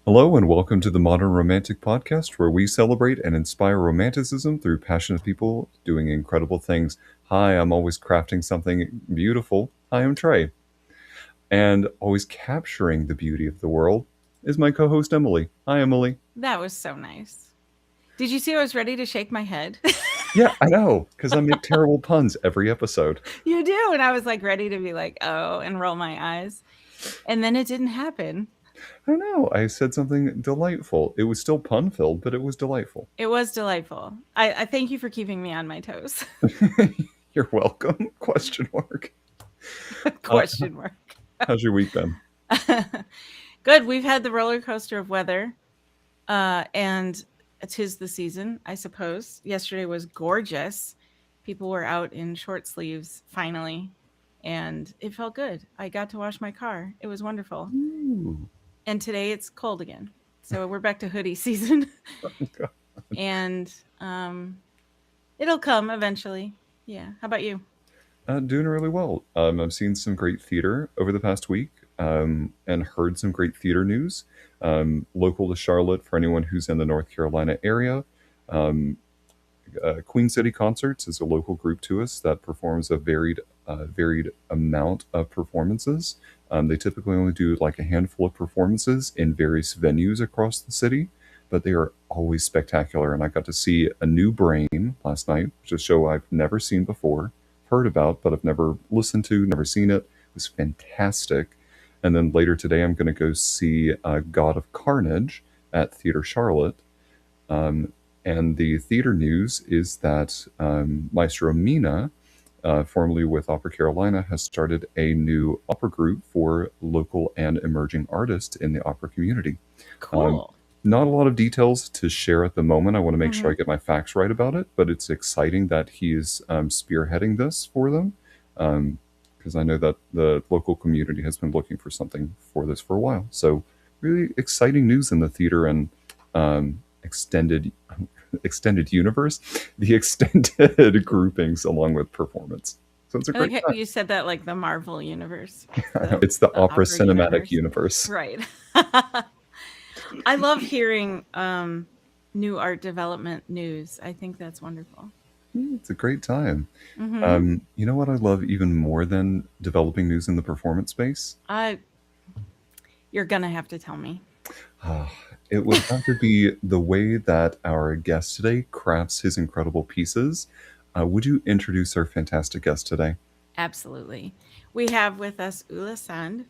Hello and welcome to the Modern Romantic Podcast, where we celebrate and inspire romanticism through passionate people doing incredible things. Hi, I'm always crafting something beautiful. Hi, I'm Trey. And always capturing the beauty of the world is my co host, Emily. Hi, Emily. That was so nice. Did you see I was ready to shake my head? Yeah, I know, because I make terrible puns every episode. You do. And I was like ready to be like, oh, and roll my eyes. And then it didn't happen. I don't know. I said something delightful. It was still pun filled, but it was delightful. It was delightful. I thank you for keeping me on my toes. You're welcome? Question mark. Uh, Question mark. how's your week been? Good. We've had the roller coaster of weather. And 'tis the season, I suppose. Yesterday was gorgeous. People were out in short sleeves finally, and it felt good. I got to wash my car. It was wonderful. Ooh. And today it's cold again. So we're back to hoodie season. And it'll come eventually. Yeah. How about you? Doing really well. I've seen some great theater over the past week and heard some great theater news. Local to Charlotte, for anyone who's in the North Carolina area, um, Queen City Concerts is a local group to us that performs a varied amount of performances. They typically only do like a handful of performances in various venues across the city, but they are always spectacular. And I got to see A New Brain last night, which is a show I've never seen before, heard about, but I've never listened to, never seen it. It was fantastic. And then later today, I'm going to go see God of Carnage at Theater Charlotte. Um, and the theater news is that Maestro Mina, formerly with Opera Carolina, has started a new opera group for local and emerging artists in the opera community. Um, Cool. not a lot of details to share at the moment. I want to make sure Hmm. I get my facts right about it, but it's exciting that he is spearheading this for them. Because I know that the local community has been looking for something for this for a while. So, really exciting news in the theater and extended universe, the extended groupings along with performance. So it's a I like great how time. you said that like the Marvel universe, It's the the opera opera cinematic universe. universe. Right. I love hearing new art development news. I think that's wonderful. It's a great time. Hmm. You know what I love even more than developing news in the performance space? I You're gonna have to tell me. Ah, it would have to be the way that our guest today crafts his incredible pieces. Would you introduce our fantastic guest today? Absolutely. We have with us Ole Sand,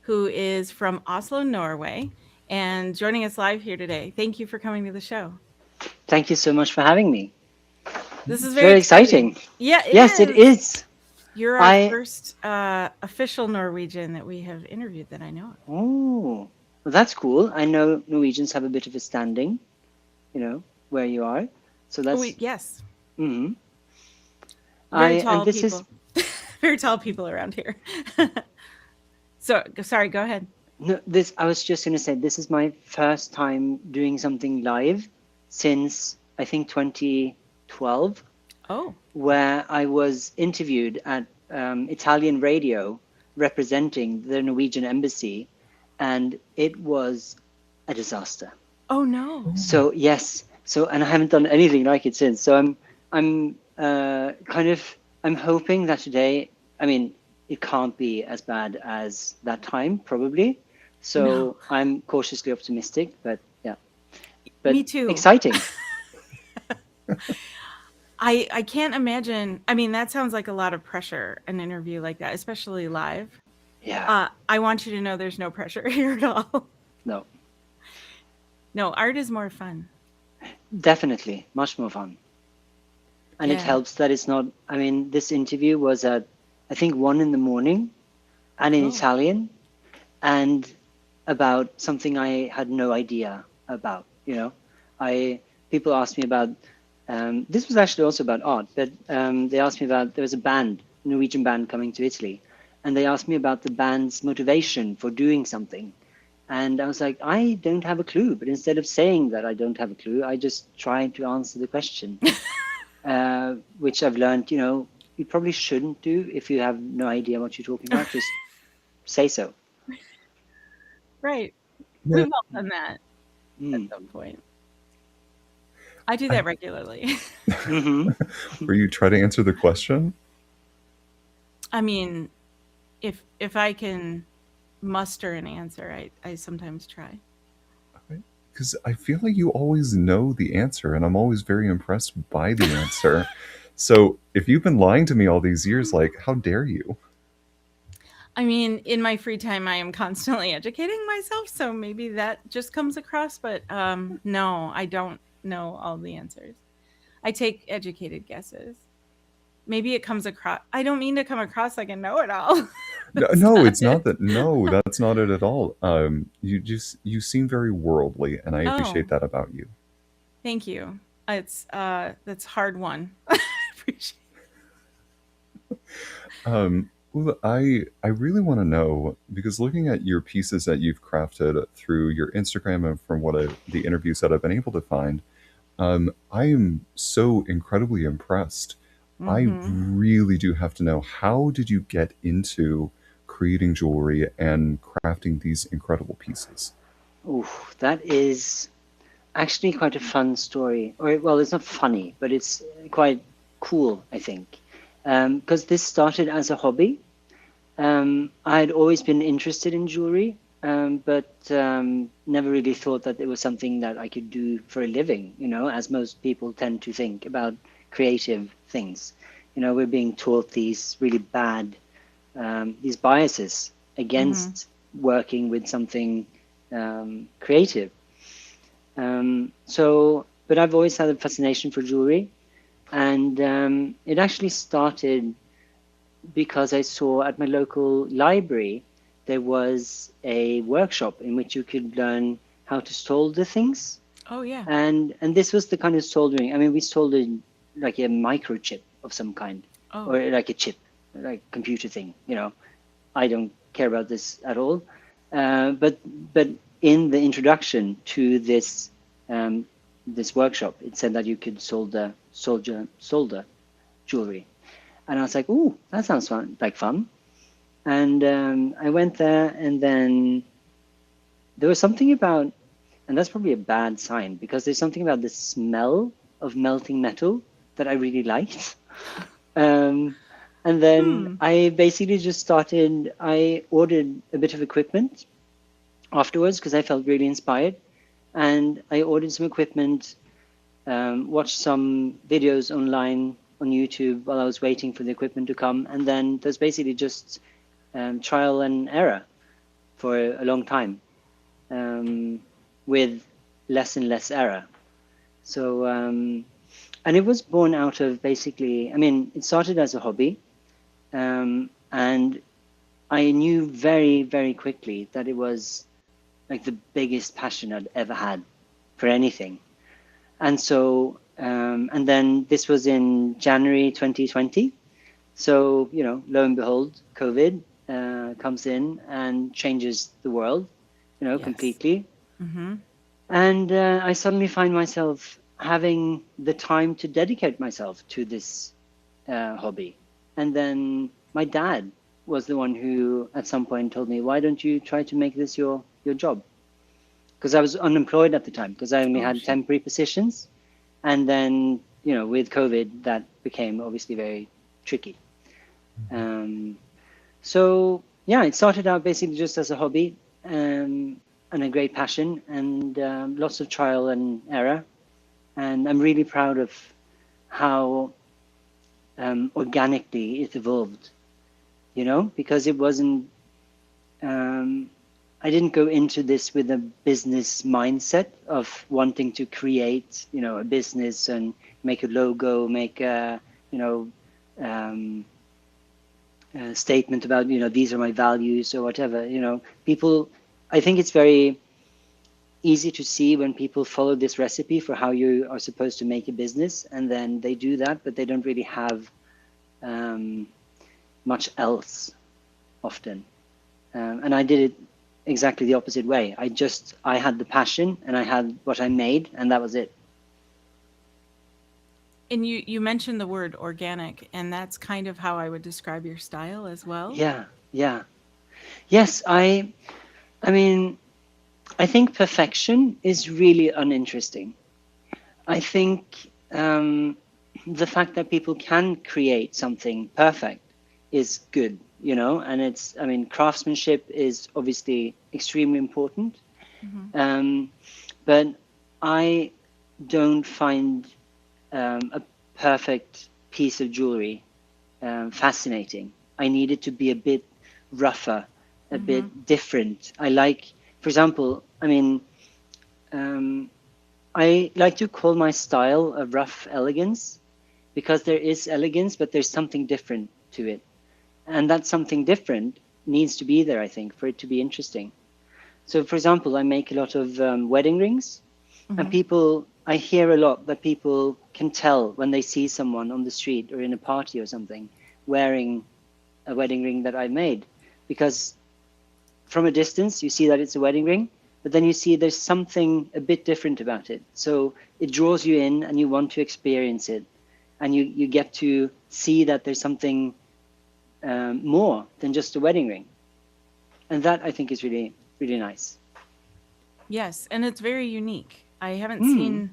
who is from Oslo, Norway, and joining us live here today. Thank you for coming to the show. Thank you so much for having me. This is It's very very exciting. exciting. Yeah, it Yes, it is. is. You're our I first official Norwegian that we have interviewed that I know of. oh, well, that's cool. I know Norwegians have a bit of a standing, where you are. So Oh, we, that's yes, mm very I and tall this is people, very tall people around here. So sorry, go ahead. no this I was just gonna say this is my first time doing something live since I think 2012, Oh, where I was interviewed at Italian radio representing the Norwegian embassy, and it was a disaster. oh no. So yes, and I haven't done anything like it since. So I'm hoping that today, I mean, it can't be as bad as that time, probably. No, So I'm cautiously optimistic, but yeah, but me too. exciting. I can't imagine. I mean, that sounds like a lot of pressure, an interview like that, especially live. Yeah, I want you to know there's no pressure here at all. no, No, art is more fun. definitely much more fun. And it Yeah. helps that it's not, I mean, this interview was at, I think, 1 in the morning and in Oh, Italian and about something I had no idea about, people asked me about, this was actually also about art, but they asked me about, there was a band, Norwegian band coming to Italy, and they asked me about the band's motivation for doing something. And I was like, I don't have a clue. But instead of saying that I don't have a clue, I just try to answer the question, which I've learned, you probably shouldn't do if you have no idea what you're talking about. Just say so. right. Yeah. We've all done that at Mm. some point. I do I, that regularly. Hmm. where you try to answer the question? I mean, if I can muster an answer, I sometimes try. Because I feel like you always know the answer, and I'm always very impressed by the answer. So if you've been lying to me all these years, like, how dare you? I mean, in my free time, I am constantly educating myself, so maybe that just comes across. But no, I don't know all the answers. I take educated guesses. Maybe it comes across. I don't mean to come across like a know-it-all. No, That's no, not it's not it. that. No, that's not it at all. You seem very worldly, and I appreciate Oh, that about you. thank you. It's that's hard one. I appreciate. Well, I really want to know because looking at your pieces that you've crafted through your Instagram and from the interviews that I've been able to find, I am so incredibly impressed. I Mm-hmm. really do have to know, how did you get into creating jewelry and crafting these incredible pieces? Ooh, that is actually quite a fun story. Or, well, it's not funny, but it's quite cool, I think. Because this started as a hobby. I had always been interested in jewelry, but never really thought that it was something that I could do for a living, as most people tend to think about creative things. We're being taught these really bad, these biases Mm-hmm. against working with something creative. But I've always had a fascination for jewelry, and it actually started because I saw at my local library there was a workshop in which you could learn how to solder things, Oh yeah. and this was the kind of soldering. I mean, we soldered like a microchip of some kind, Oh. or like a chip, like a computer thing. I don't care about this at all. But in the introduction to um, this workshop, it said that you could solder jewelry, and I was like, "Ooh, that sounds fun!" Like fun. And I went there, and then there was something about, and that's probably a bad sign because there's something about the smell of melting metal that I really liked. Um, and then Hmm. I basically just started. I ordered a bit of equipment afterwards because I felt really inspired, and I ordered some equipment, watched some videos online on YouTube while I was waiting for the equipment to come, and then there's basically just trial and error for a long time, um, with less and less error. So, and it was born out of basically, I mean, it started as a hobby, and I knew very, very quickly that it was like the biggest passion I'd ever had for anything. And so, and then this was in January 2020. So, lo and behold, COVID comes in and changes the world, Yes. completely. Mm-hmm. And I suddenly find myself having the time to dedicate myself to this hobby. And then my dad was the one who, at some point, told me, "Why don't you try to make this your job?" Because I was unemployed at the time, because I only Oh had shit. temporary positions. And then, with COVID, that became obviously very tricky. Um, so yeah, it started out basically just as a hobby, and a great passion, and lots of trial and error. And I'm really proud of how organically it evolved, because it wasn't. Um, I didn't go into this with a business mindset of wanting to create, a business and make a logo, make you know, um, a statement about, these are my values or whatever. People. I think it's very easy to see when people follow this recipe for how you are supposed to make a business, and then they do that, but they don't really have um, much else often. And I did it exactly the opposite way. I had the passion, and I had what I made, and that was it. And you mentioned the word organic, and that's kind of how I would describe your style as well. Yeah, yeah. Yes, I mean, I think perfection is really uninteresting. I think the fact that people can create something perfect is good, you know, and it's, I mean, craftsmanship is obviously extremely important. Mm-hmm. Um, but I don't find a perfect piece of jewelry fascinating. I need it to be a bit rougher, a Mm-hmm. bit different. I like, for example, I mean, um, I like to call my style a rough elegance because there is elegance, but there's something different to it. And that something different needs to be there, I think, for it to be interesting. So, for example, I make a lot of wedding rings, and Mm-hmm. people, I hear a lot that people can tell when they see someone on the street or in a party or something wearing a wedding ring that I made. Because from a distance, you see that it's a wedding ring, but then you see there's something a bit different about it. So it draws you in and you want to experience it. And you get to see that there's something more than just a wedding ring. And that I think is really, really nice. Yes, and it's very unique. I haven't Hmm. seen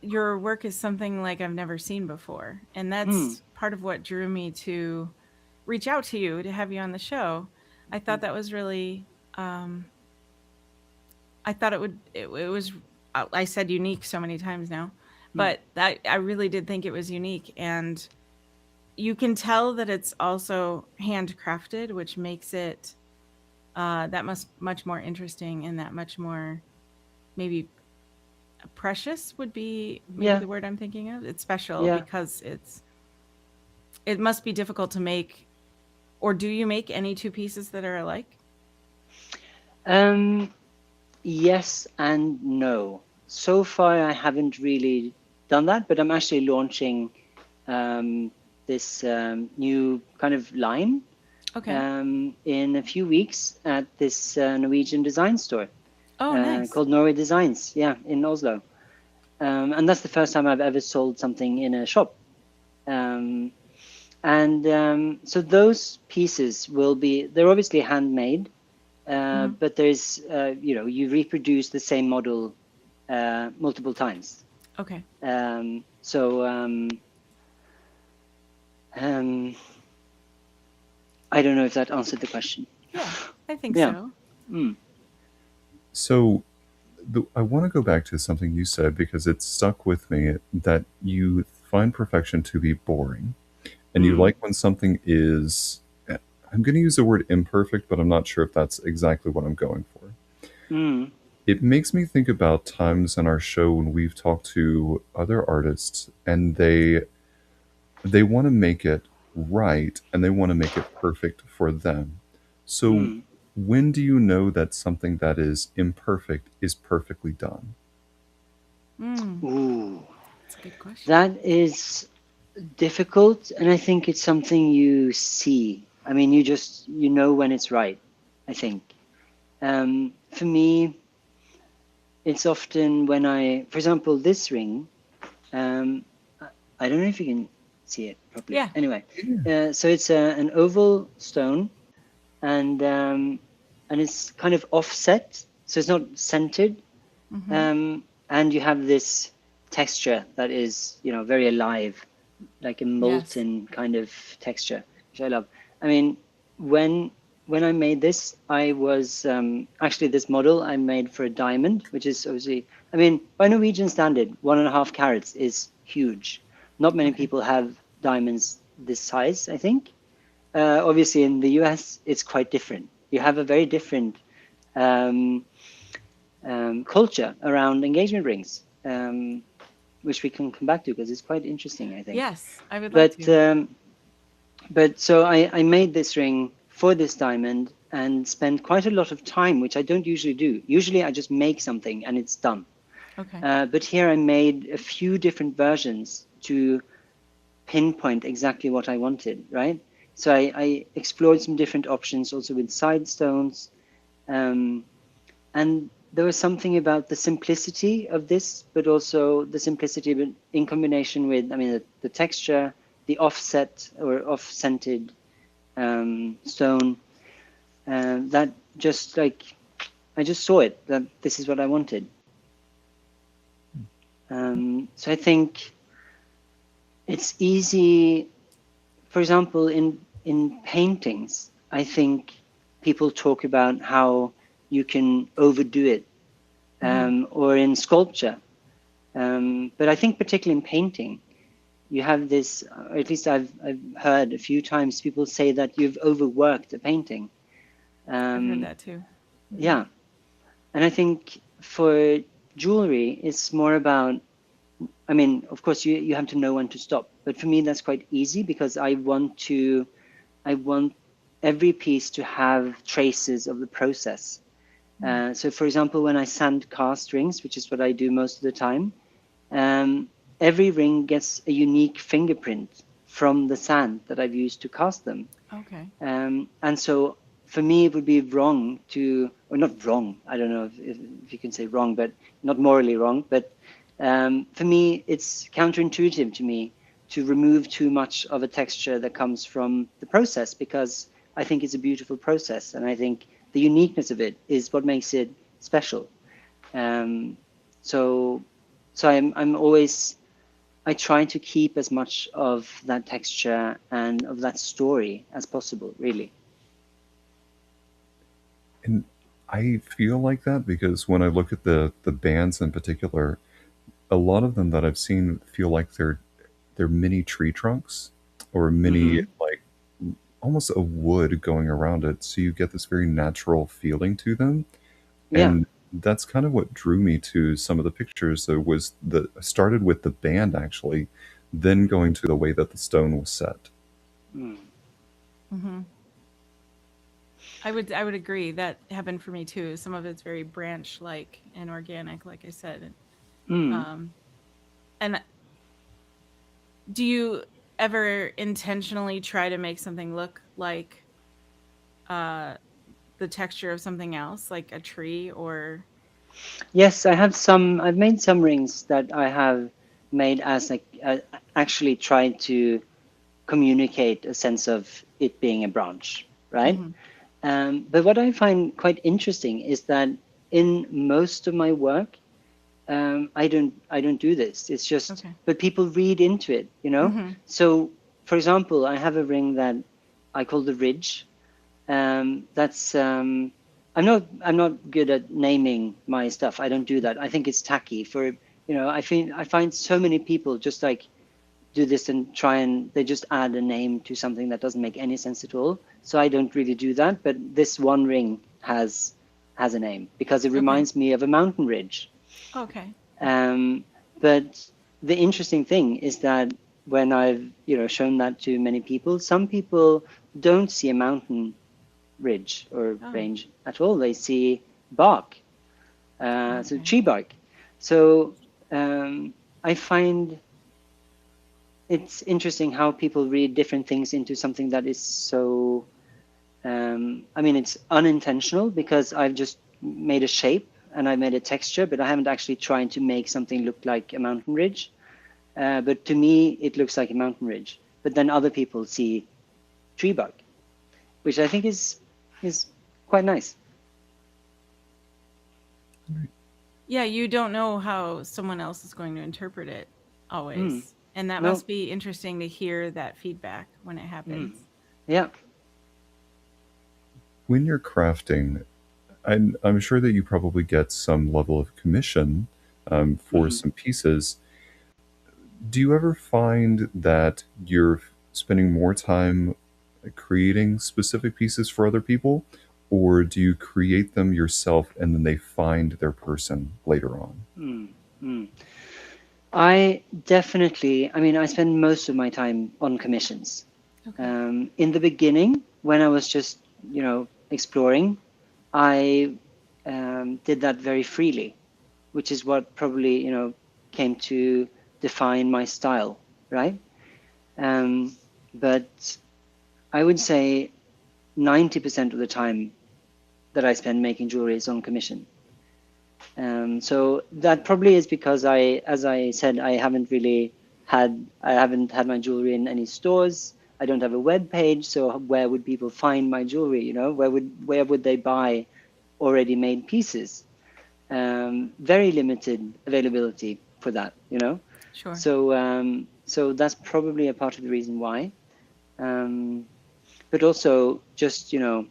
your work is something like I've never seen before, and Hmm. that's part of what drew me to reach out to you to have you on the show. I thought that was really um, I thought it was I said unique so many times now, Hmm. but that I really did think it was unique, and you can tell that it's also handcrafted, which makes it that much more interesting and that much more maybe precious would be maybe Yeah. the word I'm thinking of. It's special Yeah. because it must be difficult to make. Or do you make any two pieces that are alike? Um, yes and no. So far, I haven't really done that, but I'm actually launching um, this new kind of line Okay. in a few weeks at this Norwegian design store Oh, nice. called Norway Designs, yeah, in Oslo. And that's the first time I've ever sold something in a shop. Um, and so those pieces will be, they're obviously handmade, Hmm. but there's, you know, you reproduce the same model multiple times. Okay. So um, I don't know if that answered the question. Yeah, I think Yeah. so. Mm. So I want to go back to something you said because it stuck with me that you find perfection to be boring and you Mm. like when something is, I'm going to use the word imperfect, but I'm not sure if that's exactly what I'm going for. Mm. It makes me think about times on our show when we've talked to other artists and they want to make it right and they want to make it perfect for them. So Mm. when do you know that something that is imperfect is perfectly done? Mm, Ooh, that's a good question. that is difficult, and I think it's something you see. I mean, you just you know when it's right. I think for me, it's often when I, for example, this ring. Um, I don't know if you can see it properly. Yeah. Anyway, so it's an oval stone, and it's kind of offset, so it's not centered, Mm-hmm. and you have this texture that is, you know, very alive, like a Yes. molten kind of texture, which I love. I mean, when when I made this, I was actually this model I made for a diamond, which is obviously, I mean, by Norwegian standard, 1.5 carats is huge. Not many Okay. people have diamonds this size, I think. Obviously, in the US, it's quite different. You have a very different um, culture around engagement rings, which we can come back to because it's quite interesting, I think. Yes, I would like But to. so I made this ring for this diamond and spent quite a lot of time, which I don't usually do. Usually, I just make something and it's done. Okay. But here I made a few different versions to pinpoint exactly what I wanted, right? So I explored some different options also with side stones. Um, and there was something about the simplicity of this, but also the simplicity in combination with, I mean, the texture, the offset or off-scented stone, that just like, I just saw it, that this is what I wanted. So I think it's easy. For example, in paintings, I think people talk about how you can overdo it, or in sculpture. But I think particularly in painting, you have this, or at least I've heard a few times people say that you've overworked a painting. I've heard that too. Yeah. And I think for jewelry, it's more about, I mean, of course, you have to know when to stop. But for me, that's quite easy because I want every piece to have traces of the process. So, for example, when I sand cast rings, which is what I do most of the time, every ring gets a unique fingerprint from the sand that I've used to cast them. Okay. And so for me, it would be wrong to, or not wrong, I don't know if you can say wrong, but not morally wrong, but for me, it's counterintuitive to me to remove too much of a texture that comes from the process, because I think it's a beautiful process. And I think the uniqueness of it is what makes it special. Um, so, so I'm always, I try to keep as much of that texture and of that story as possible, really. And I feel like that because when I look at the bands in particular, a lot of them that I've seen feel like they're mini tree trunks or mini Mm-hmm. like almost a wood going around it. So you get this very natural feeling to them. Yeah. And that's kind of what drew me to some of the pictures. That was the started with the band actually, then going to the way that the stone was set. Mm. Mm-hmm. I would agree. That happened for me too. Some of it's very branch like and organic, like I said. Mm. Um, and do you ever intentionally try to make something look like uh, the texture of something else, like a tree or? Yes, I have some. I've made some rings that I have made as like actually trying to communicate a sense of it being a branch, right? Mm-hmm. But what I find quite interesting is that in most of my work, I don't do this. It's just, Okay. but people read into it, you know. Mm-hmm. So, for example, I have a ring that I call the Ridge. That's I'm not good at naming my stuff. I don't do that. I think it's tacky. For I find so many people just like do this and try and they just add a name to something that doesn't make any sense at all. So I don't really do that. But this one ring has a name because it Okay. reminds me of a mountain ridge. Okay. Um, but the interesting thing is that when I've shown that to many people, some people don't see a mountain ridge or Oh. range at all. They see bark, so Okay. tree bark. So I find it's interesting how people read different things into something that is so. I mean, it's unintentional because I've just made a shape and I made a texture, but I haven't actually tried to make something look like a mountain ridge. But to me, it looks like a mountain ridge. But then other people see tree bark, which I think is quite nice. Yeah, you don't know how someone else is going to interpret it Mm, always. And that no. must be interesting to hear that feedback when it Mm, happens. yeah. When you're crafting, I'm sure that you probably get some level of commission for Hmm. some pieces. Do you ever find that you're spending more time creating specific pieces for other people, or do you create them yourself and then they find their person later on? Mm, mm. I definitely, I mean, I spend most of my time on commissions. Okay. In the beginning, when I was just, exploring, I did that very freely, which is what probably, came to define my style, right? Um, but I would say 90% of the time that I spend making jewelry is on commission. So that probably is because as I said, I haven't had my jewelry in any stores. I don't have a web page, so where would people find my jewelry? Where would they buy already made pieces. Very limited availability for that, you know. Sure. So that's probably a part of the reason why. But also just, you know,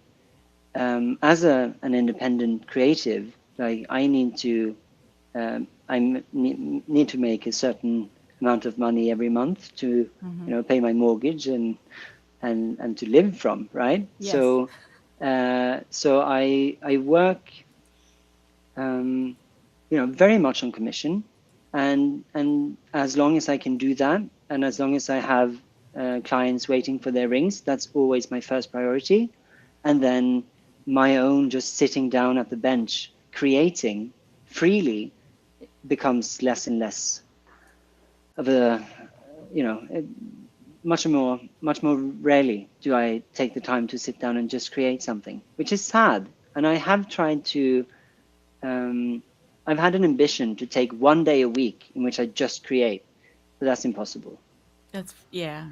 as an independent creative, like I need to need to make a certain amount of money every month to, Mm-hmm. you know, pay my mortgage and to live from, right? Yes. So I work, you know, very much on commission, and as long as I can do that, and as long as I have clients waiting for their rings, that's always my first priority. And then my own just sitting down at the bench creating freely becomes less and less of a, you know, much more rarely do I take the time to sit down and just create something, which is sad. And I have tried to, um, I've had an ambition to take one day a week in which I just create, but that's impossible. That's yeah.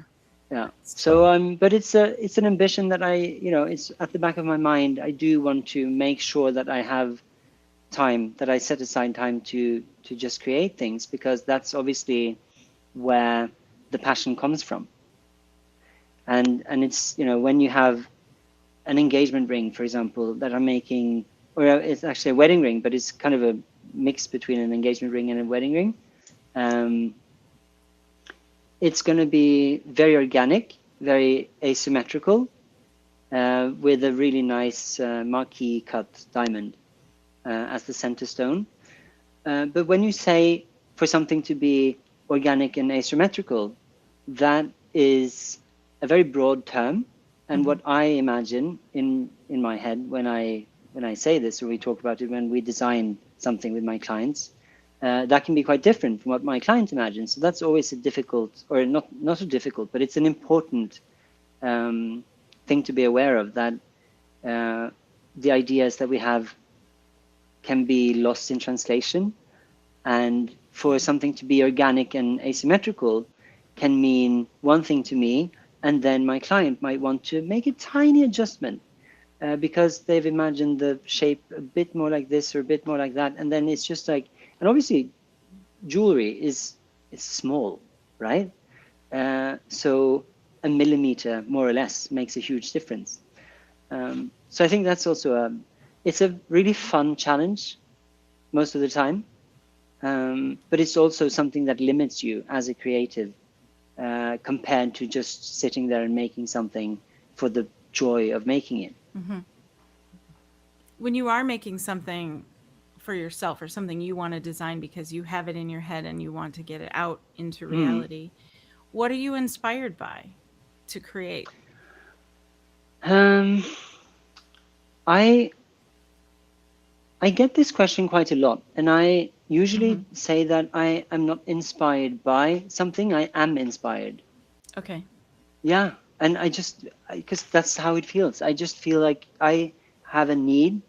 Yeah. It's So but it's an ambition that I, you know, it's at the back of my mind. I do want to make sure that I have time, that I set aside time to just create things, because that's obviously where the passion comes from. And it's, you know, when you have an engagement ring, for example, that I'm making, or it's actually a wedding ring, but it's kind of a mix between an engagement ring and a wedding ring. Um, it's going to be very organic, very asymmetrical, with a really nice marquee cut diamond as the center stone. But when you say for something to be organic and asymmetrical, that is a very broad term. And mm-hmm. what I imagine in my head when I say this, or we talk about it when we design something with my clients, that can be quite different from what my client imagines. So that's always a difficult, or not a difficult, but it's an important thing to be aware of, that the ideas that we have can be lost in translation. And for something to be organic and asymmetrical can mean one thing to me, and then my client might want to make a tiny adjustment because they've imagined the shape a bit more like this or a bit more like that. And then it's just like, and obviously jewelry is small, right? So a millimeter more or less makes a huge difference. So I think that's also it's a really fun challenge most of the time. But it's also something that limits you as a creative compared to just sitting there and making something for the joy of making it. Mm-hmm. When you are making something for yourself or something you want to design because you have it in your head and you want to get it out into Mm. reality, what are you inspired by to create? Um, I I get this question quite a lot, and I Mm-hmm. usually say that I am not inspired by something. I am inspired. Okay. Yeah, and I just because that's how it feels. I just feel like I have a need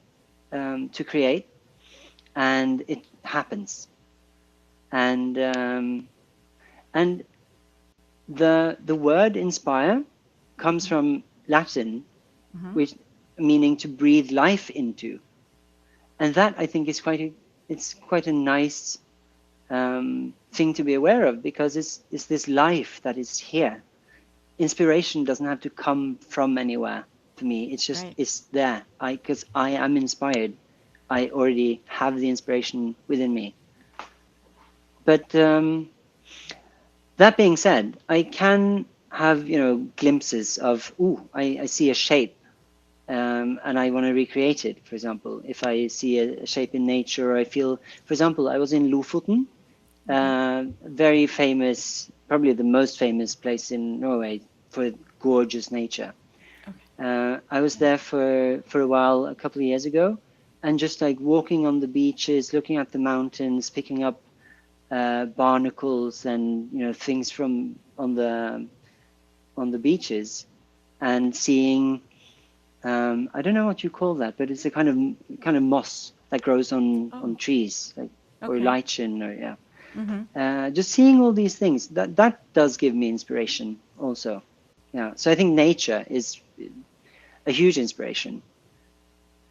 to create, and it happens. And the word inspire comes from Latin, Mm-hmm. which meaning to breathe life into, and that I think is quite a nice thing to be aware of, because it's this life that is here. Inspiration doesn't have to come from anywhere for me. It's just Right. it's there. Because I am inspired. I already have the inspiration within me. But that being said, I can have, you know, glimpses of, ooh, I see a shape, and I want to recreate it. For example, if I see a shape in nature, or I feel, for example, I was in Lofoten, Okay. very famous, probably the most famous place in Norway for gorgeous nature. Okay. I was there for a while a couple of years ago, and just like walking on the beaches, looking at the mountains, picking up barnacles and, you know, things from on the beaches, and seeing, I don't know what you call that, but it's a kind of moss that grows on Oh, trees, like, or okay. lichen, or yeah. Mm-hmm. Just seeing all these things, that does give me inspiration also. Yeah, so I think nature is a huge inspiration.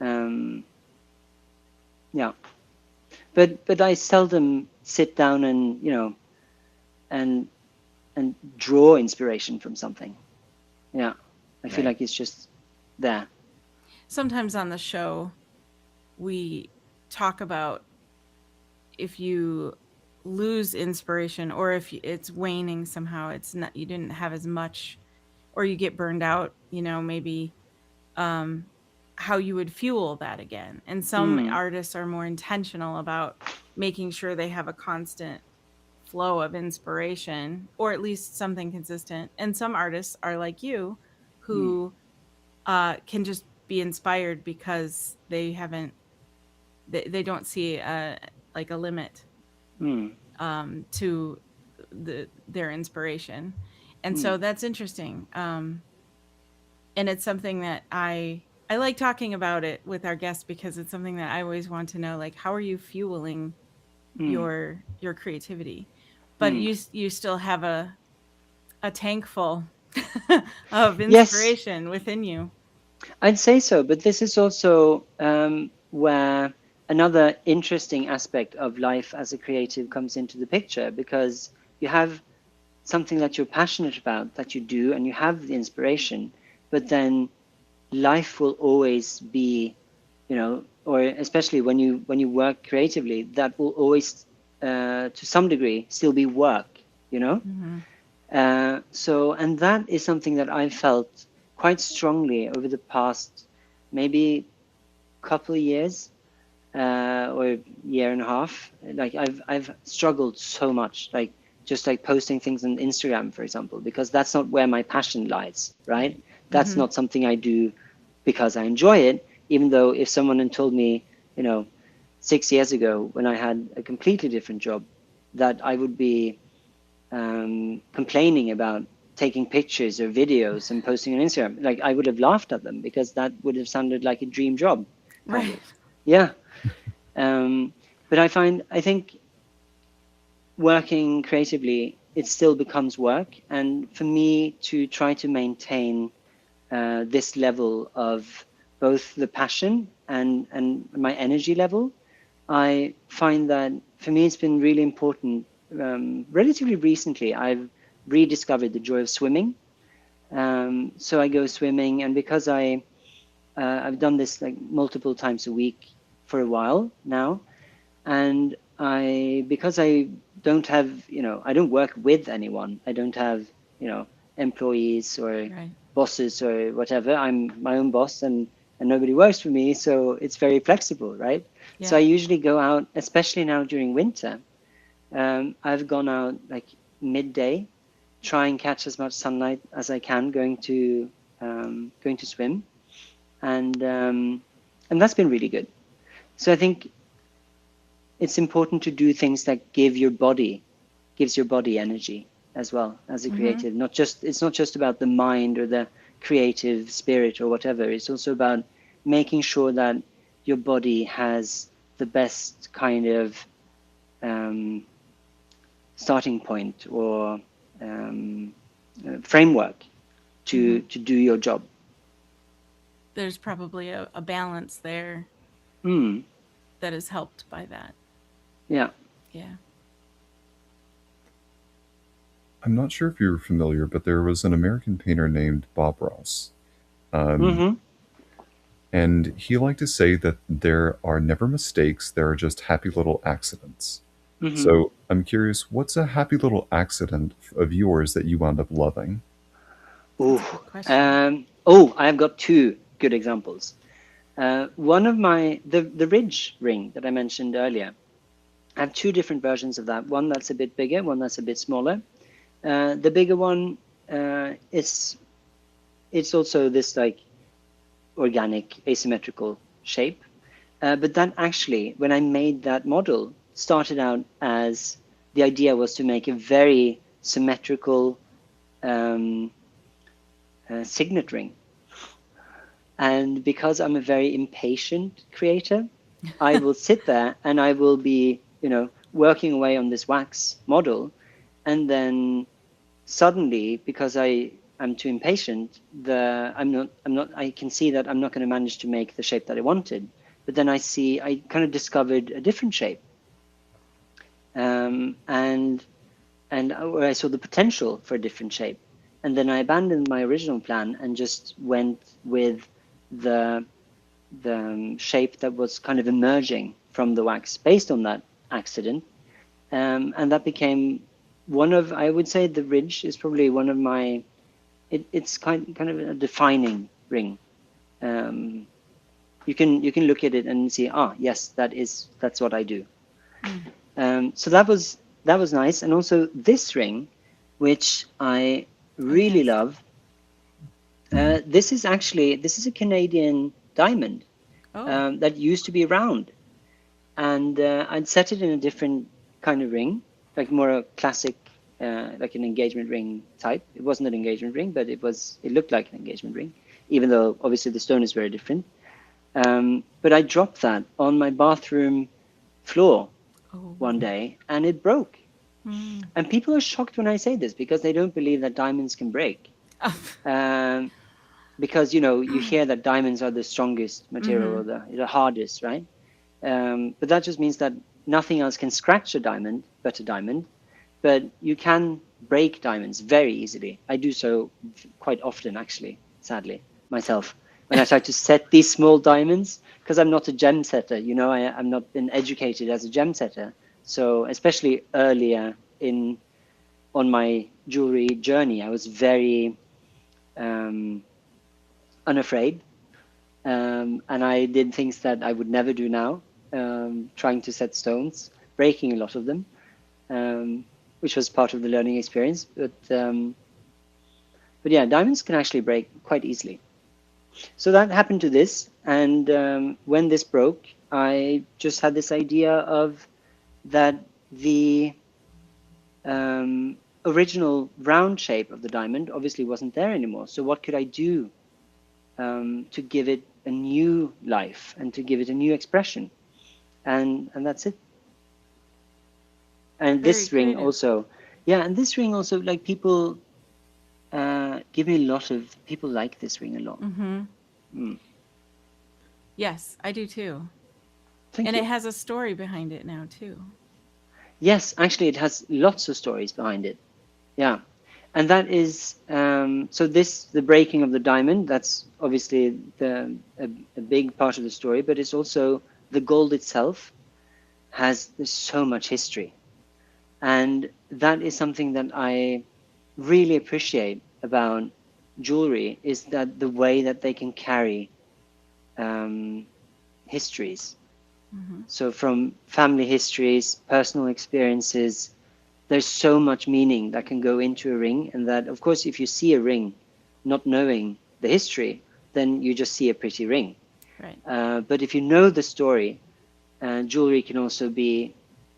Um, Yeah. But I seldom sit down and, and draw inspiration from something. Yeah. I feel Right. like it's just there. Sometimes on the show, we talk about if you lose inspiration or if it's waning somehow, it's not, you didn't have as much, or you get burned out, maybe um, how you would fuel that again. And some Mm, artists are more intentional about making sure they have a constant flow of inspiration or at least something consistent. And some artists are like you mm, who can just be inspired because they don't see like a limit mm, to their inspiration. And mm, so that's interesting. And it's something that I like talking about it with our guests because it's something that I always want to know, like, how are you fueling mm, your creativity? But mm. you still have a tank full of Yes, inspiration within you. I'd say so. But this is also where another interesting aspect of life as a creative comes into the picture, because you have something that you're passionate about that you do and you have the inspiration, but then life will always be, or especially when you work creatively, that will always to some degree still be work. Mm-hmm. So, and that is something that I've felt quite strongly over the past maybe couple of years, or year and a half. Like I've struggled so much, like just like posting things on Instagram, for example, because that's not where my passion lies, right? Right. That's Mm-hmm. not something I do because I enjoy it. Even though if someone had told me, 6 years ago when I had a completely different job, that I would be complaining about taking pictures or videos and posting on Instagram, like I would have laughed at them because that would have sounded like a dream job, kind Right. of. Yeah. Um, but I think working creatively, it still becomes work. And for me to try to maintain this level of both the passion and my energy level, I find that for me it's been really important. Relatively recently, I've rediscovered the joy of swimming. So I go swimming, and because I've done this like multiple times a week for a while now, and because I don't have, I don't work with anyone. I don't have, employees or Right. bosses or whatever. I'm my own boss, and nobody works for me, so it's very flexible, right? So Yeah. I usually go out, especially now during winter. I've gone out like midday, try and catch as much sunlight as I can, going to swim, and that's been really good. So I think it's important to do things that gives your body energy as well as a Mm-hmm. creative. Not just It's not just about the mind or the creative spirit or whatever. It's also about making sure that your body has the best kind of um, starting point or um, framework Mm-hmm. to do your job. There's probably a balance there Mm, that is helped by that. yeah. Yeah. I'm not sure if you're familiar, but there was an American painter named Bob Ross. Um, Mm-hmm. and he liked to say that there are never mistakes, there are just happy little accidents. Mm-hmm. So I'm curious, what's a happy little accident of yours that you wound up loving? That's a Oh, good question. I've got two good examples. One of the ridge ring that I mentioned earlier. I have two different versions of that. One that's a bit bigger, one that's a bit smaller. The bigger one is it's also this like organic asymmetrical shape. But that actually, when I made that model, started out as the idea was to make a very symmetrical um, signet ring. And because I'm a very impatient creator, I will sit there and I will be, working away on this wax model. And then suddenly, because I'm too impatient, I can see that I'm not going to manage to make the shape that I wanted. but then I kind of discovered a different shape, and where I saw the potential for a different shape. And then I abandoned my original plan and just went with the shape that was kind of emerging from the wax based on that accident. And that became one of, I would say the ridge is probably one of my, it's kind of a defining ring. You can look at it and see, yes, that's what I do. So that was nice. And also this ring, which I Oh, really yes. love. This is a Canadian diamond Oh. that used to be round, and I'd set it in a different kind of ring, like more a classic, like an engagement ring type. It wasn't an engagement ring, but it looked like an engagement ring, even though obviously the stone is very different. But I dropped that on my bathroom floor Oh. one day, and it broke. Mm. And people are shocked when I say this because they don't believe that diamonds can break. Um, because you hear that diamonds are the strongest material Mm-hmm. or the hardest, right? But that just means that nothing else can scratch a diamond but a diamond. But you can break diamonds very easily. I do so quite often, actually, sadly, myself. When I try to set these small diamonds, because I'm not a gem setter, I'm not been educated as a gem setter. So especially earlier on my jewelry journey, I was very um, unafraid, and I did things that I would never do now, trying to set stones, breaking a lot of them, which was part of the learning experience. But yeah, diamonds can actually break quite easily. So that happened to this, and when this broke, I just had this idea of that the original round shape of the diamond obviously wasn't there anymore. So what could I do to give it a new life and to give it a new expression? And that's it. And Very this ring creative. also, yeah, and this ring also, like people give me a lot of people like this ring a lot. Mm-hmm. Mm. Yes, I do too. Thank And it you. has a story behind it now too. Yes, actually, it has lots of stories behind it. Yeah, and that is so. The breaking of the diamond. That's obviously a big part of the story, but it's also the gold itself has so much history, and that is something that I really appreciate about jewelry is that the way that they can carry um, histories. Mm-hmm. So from family histories, personal experiences, there's so much meaning that can go into a ring, and that, of course, if you see a ring not knowing the history, then you just see a pretty ring. Right. But if you know the story, jewelry can also be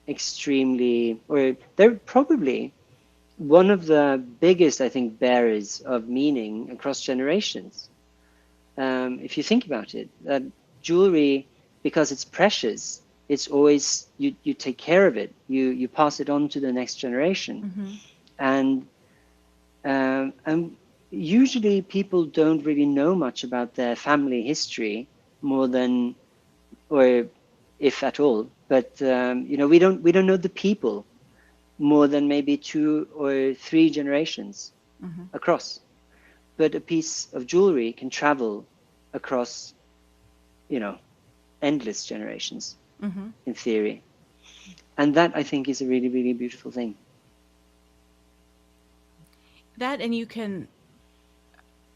extremely, or they're probably one of the biggest, I think, bearers of meaning across generations. If you think about it, that jewelry, because it's precious, it's always you take care of it, you pass it on to the next generation, Mm-hmm. and usually people don't really know much about their family history more than, or if at all, but we don't know the people more than maybe 2 or 3 generations Mm-hmm. across. But a piece of jewelry can travel across, you know, endless generations Mm-hmm. in theory. And that I think is a really, really beautiful thing. That and you can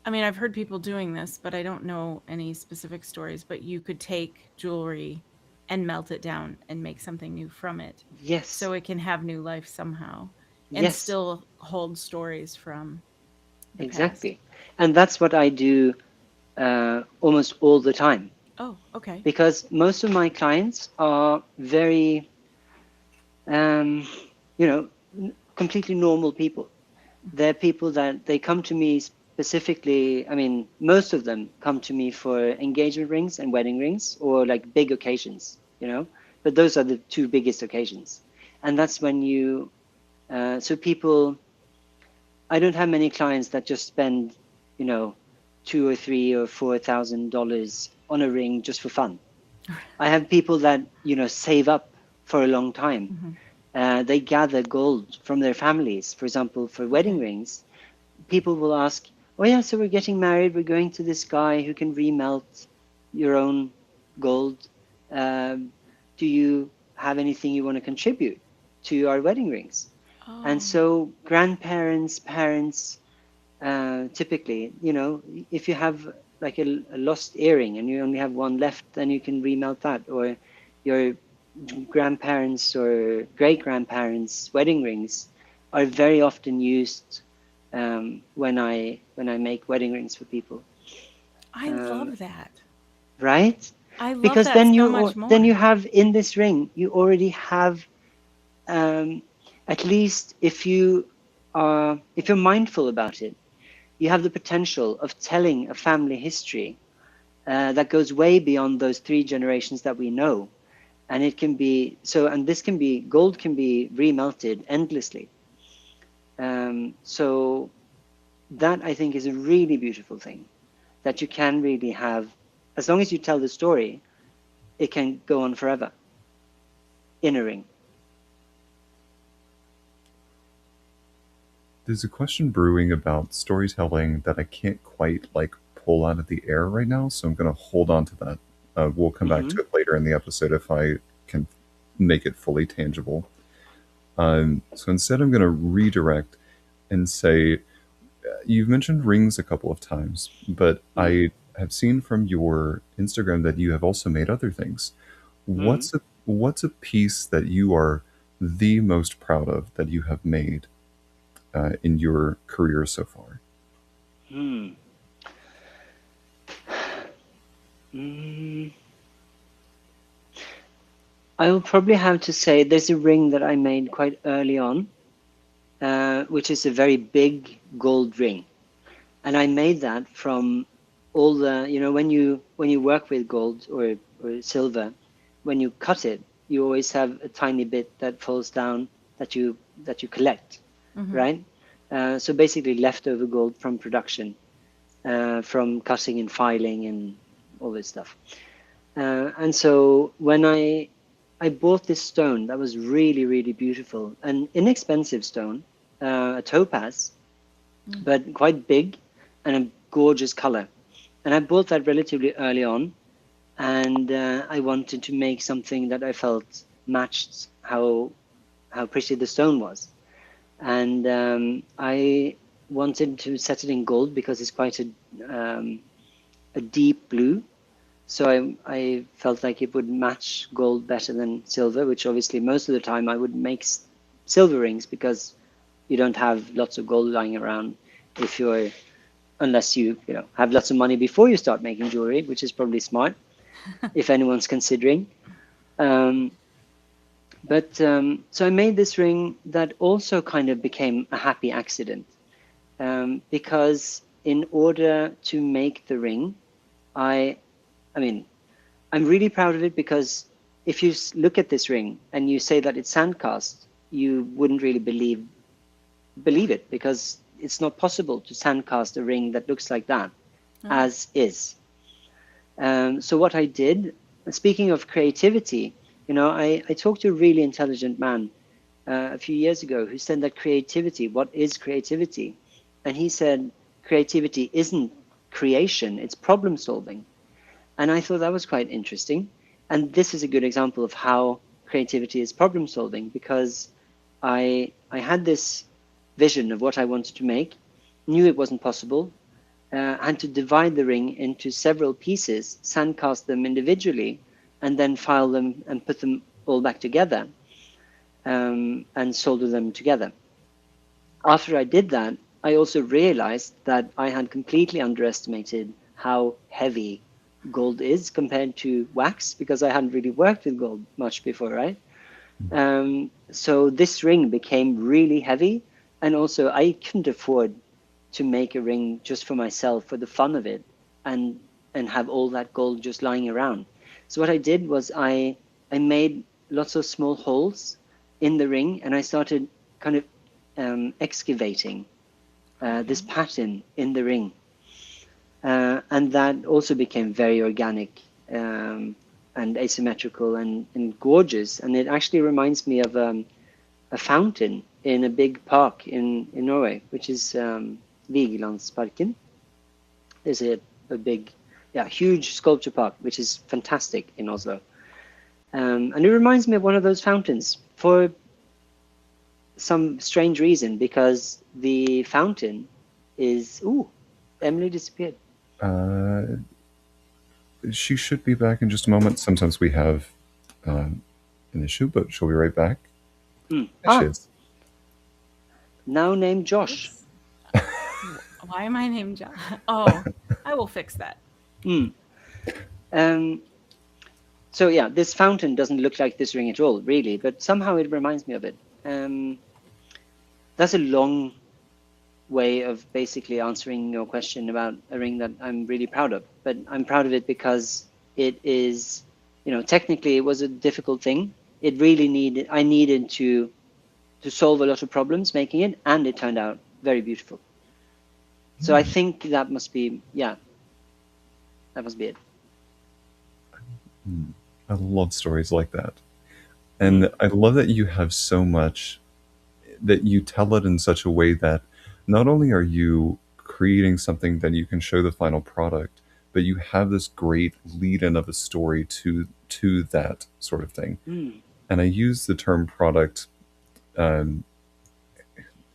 I mean, I've heard people doing this, but I don't know any specific stories, but you could take jewelry and melt it down and make something new from it. Yes, So it can have new life somehow and yes, still hold stories from the past. exactly. And that's what I do almost all the time, Oh, okay. because most of my clients are very, um, you know, completely normal people. They're people that they come to me specifically. I mean, most of them come to me for engagement rings and wedding rings, or like big occasions, but those are the two biggest occasions. And that's when so people, I don't have many clients that just spend, you know, $2 or $3 or $4,000 on a ring just for fun. I have people that, save up for a long time. Hmm. They gather gold from their families. For example, for wedding Okay. rings, people will ask, "Oh yeah, so we're getting married. We're going to this guy who can remelt your own gold. Um, do you have anything you want to contribute to our wedding rings?" And Oh, so grandparents, parents, typically, if you have like a lost earring and you only have one left, then you can remelt that. Or your grandparents or great grandparents' wedding rings are very often used when I make wedding rings for people, I um, love that. right? I love Because that then so you much then more. you have in this ring you already have, um, at least if you're mindful about it, you have the potential of telling a family history that goes way beyond those three generations that we know. And it can be so, and this can be gold can be remelted endlessly. So that I think is a really beautiful thing that you can really have, as long as you tell the story, it can go on forever in a ring. There's a question brewing about storytelling that I can't quite like pull out of the air right now, so I'm going to hold on to that. We'll come back Mm-hmm. to it later in the episode if I can make it fully tangible. So instead, I'm going to redirect and say, you've mentioned rings a couple of times, but Mm-hmm. I have seen from your Instagram that you have also made other things. What's a piece that you are the most proud of that you have made in your career so far? Mm-hmm. Mm, I will probably have to say there's a ring that I made quite early on, which is a very big gold ring, and I made that from all the, when you work with gold or silver, when you cut it, you always have a tiny bit that falls down that you collect, Hmm. right? So basically, leftover gold from production, from cutting and filing and all this stuff. And so when I bought this stone that was really, really beautiful, an inexpensive stone, a topaz, but quite big and a gorgeous color. And I bought that relatively early on, and I wanted to make something that I felt matched how pretty the stone was. And I wanted to set it in gold because it's quite a deep blue. So I felt like it would match gold better than silver, which obviously most of the time I would make silver rings because you don't have lots of gold lying around if you're unless you have lots of money before you start making jewelry, which is probably smart if anyone's considering. Um, but so I made this ring that also kind of became a happy accident, because in order to make the ring, I I mean I'm really proud of it because if you look at this ring and you say that it's sand cast, you wouldn't really believe it because it's not possible to sand cast a ring that looks like that Oh. as is. So what I did, speaking of creativity, I talked to a really intelligent man a few years ago who said that creativity, what is creativity? And he said creativity isn't creation, it's problem solving. And I thought that was quite interesting. And this is a good example of how creativity is problem solving because I had this vision of what I wanted to make, knew it wasn't possible, had to divide the ring into several pieces, sandcast them individually, and then file them and put them all back together, and solder them together. After I did that, I also realized that I had completely underestimated how heavy gold is compared to wax because I hadn't really worked with gold much before, right? So this ring became really heavy, and also I couldn't afford to make a ring just for myself for the fun of it, and have all that gold just lying around. So what I did was I made lots of small holes in the ring, and I started kind of excavating this Okay. pattern in the ring, and that also became very organic. Um, and asymmetrical and gorgeous. And it actually reminds me of a fountain in a big park in Norway, which is Vigelandsparken. There's a big, yeah, huge sculpture park, which is fantastic in Oslo. And it reminds me of one of those fountains for some strange reason, because the fountain is, ooh, Emily disappeared. Uh, she should be back in just a moment. Sometimes we have an issue, but she'll be right back. Mm. There she is. Now named Josh. Oops. Why am I named John? Oh, I will fix that. Mm. So yeah, this fountain doesn't look like this ring at all, really, but somehow it reminds me of it. That's a long way of basically answering your question about a ring that I'm really proud of. But I'm proud of it because it is, technically it was a difficult thing. It really I needed to solve a lot of problems making it, and it turned out very beautiful. So I think that must be, yeah, that must be it. I love stories like that. And I love that you have so much, that you tell it in such a way that not only are you creating something that you can show the final product, but you have this great lead in of a story to that sort of thing. Mm. And I use the term product, um,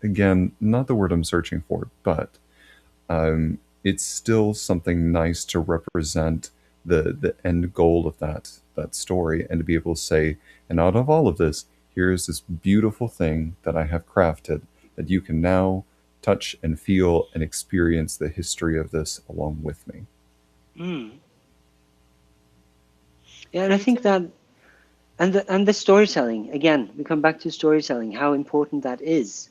again, not the word I'm searching for, but it's still something nice to represent the end goal of that story, and to be able to say, and out of all of this, here's this beautiful thing that I have crafted that you can now touch and feel and experience the history of this along with me. Mm. Yeah, and I think that, and the storytelling, again, we come back to storytelling, how important that is.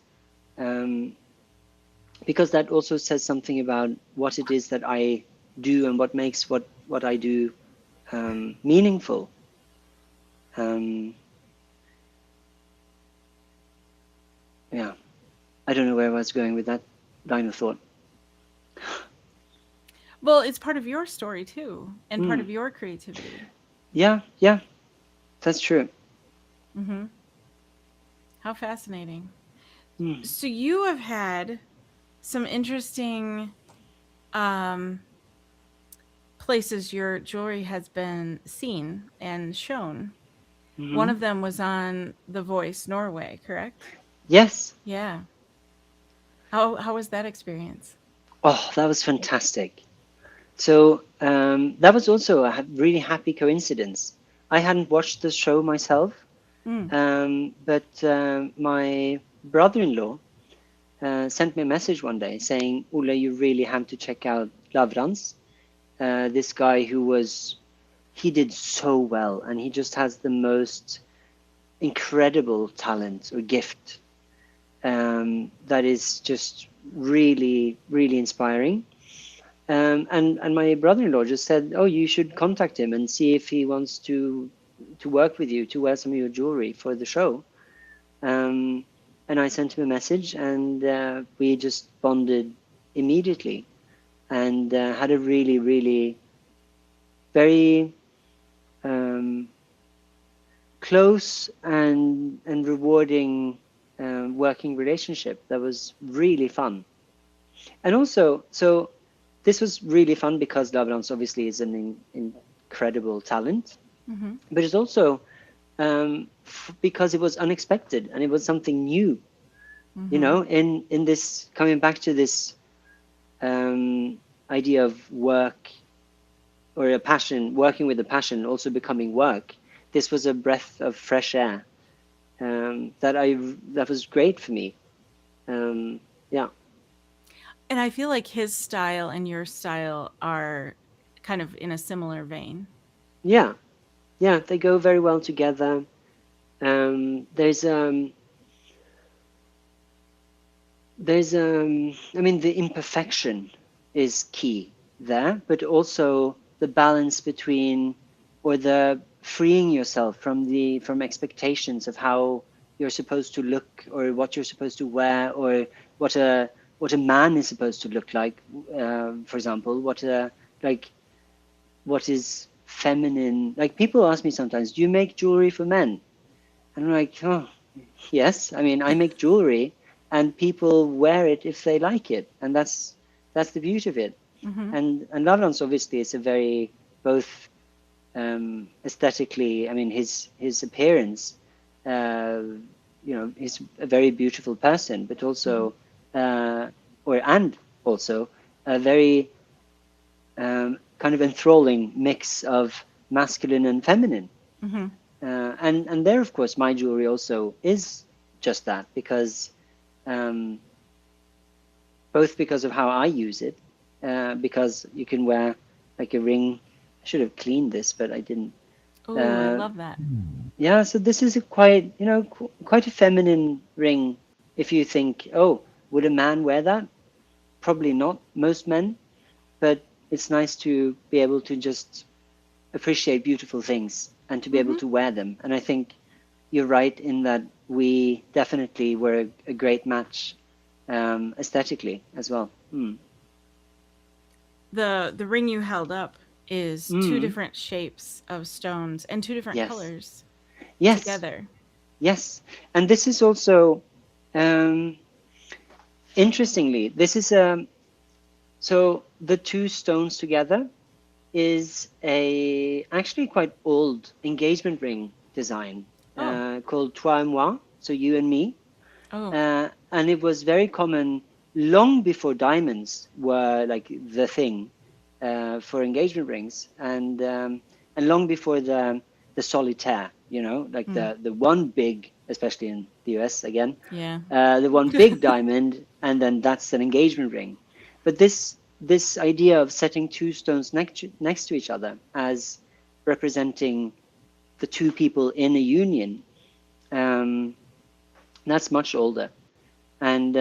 Because that also says something about what it is that I do and what makes what I do meaningful. Yeah, I don't know where I was going with that line of thought. Well, it's part of your story too, and part Mm. of your creativity. Yeah, that's true. Mm-hmm. How fascinating. Mm. So you have had some interesting um, places your jewelry has been seen and shown. One Hmm. of them was on The Voice Norway, correct? Yes. Yeah. How was that experience? Oh, that was fantastic. So that was also a really happy coincidence. I hadn't watched the show myself, Mm. but my brother-in-law sent me a message one day saying, "Ole, you really have to check out Lavrans. This guy he did so well, and he just has the most incredible talent or gift that is just really, really inspiring." And my brother-in-law just said, "Oh, you should contact him and see if he wants to work with you to wear some of your jewelry for the show." Um, and I sent him a message, and we just bonded immediately, and had a really, really very um, close and rewarding working relationship that was really fun. And also, so this was really fun because Lavrans obviously is an incredible talent, Mm-hmm. but it's also because it was unexpected and it was something new. Mm-hmm. In this, coming back to this idea of work or a passion, working with a passion, also becoming work. This was a breath of fresh air that was great for me. Yeah, And I feel like his style and your style are kind of in a similar vein. yeah, yeah. They go very well together. There's I mean, the imperfection is key there, but also the balance between, or the freeing yourself from expectations of how you're supposed to look, or what you're supposed to wear, or what a man is supposed to look like. For example, like what is feminine. Like people ask me sometimes, "Do you make jewelry for men?" And I'm like, "Oh, yes. I mean, I make jewelry, and people wear it if they like it, and that's the beauty of it." Mm-hmm. And Lavlan's obviously is a very both aesthetically. I mean, his appearance. Uh, he's a very beautiful person, but Mm-hmm. also, and also a very kind of enthralling mix of masculine and feminine. Mm-hmm. And there, of course, my jewelry also is just that because um, both because of how I use it, because you can wear like a ring. I should have cleaned this, but I didn't. Oh, I Uh, love that. yeah, so this is a quite, quite a feminine ring. If you think, oh, would a man wear that? Probably not, most men, but it's nice to be able to just appreciate beautiful things and to be able Mm-hmm. to wear them. And I think you're right in that we definitely were a great match aesthetically as well. The ring you held up is two Mm. different shapes of stones and two different Yes, colors yes, together. yes. And this is also, um, interestingly, this is so the two stones together is a actually quite old engagement ring design Oh, called Toi et Moi, so you and me. oh, And it was very common long before diamonds were like the thing for engagement rings, and long before the solitaire, like mm, the one big, especially in the US again, yeah. the one big diamond, and then that's an engagement ring. But this idea of setting two stones next to each other as representing the two people in a union, um, that's much older. And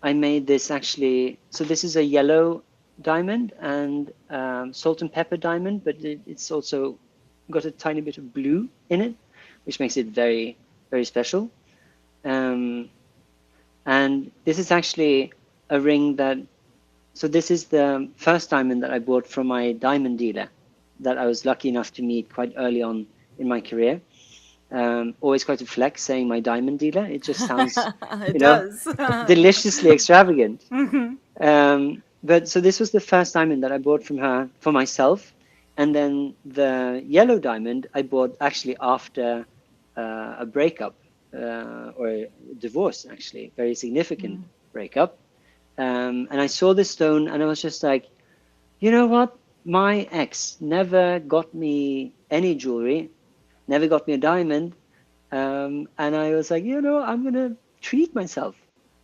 I made this actually. So this is a yellow diamond and salt and pepper diamond, but it's also got a tiny bit of blue in it, which makes it very, very special. Um, and this is actually a ring that. So this is the first diamond that I bought from my diamond dealer that I was lucky enough to meet quite early on in my career. Always quite a flex saying my diamond dealer. It just sounds, It you know, does. deliciously extravagant. Hmm. But so this was the first diamond that I bought from her for myself, and then the yellow diamond I bought actually after a breakup or a divorce, actually, very significant breakup. And I saw this stone, and I was just like, you know what? My ex never got me any jewelry, never got me a diamond, and I was like, I'm gonna treat myself.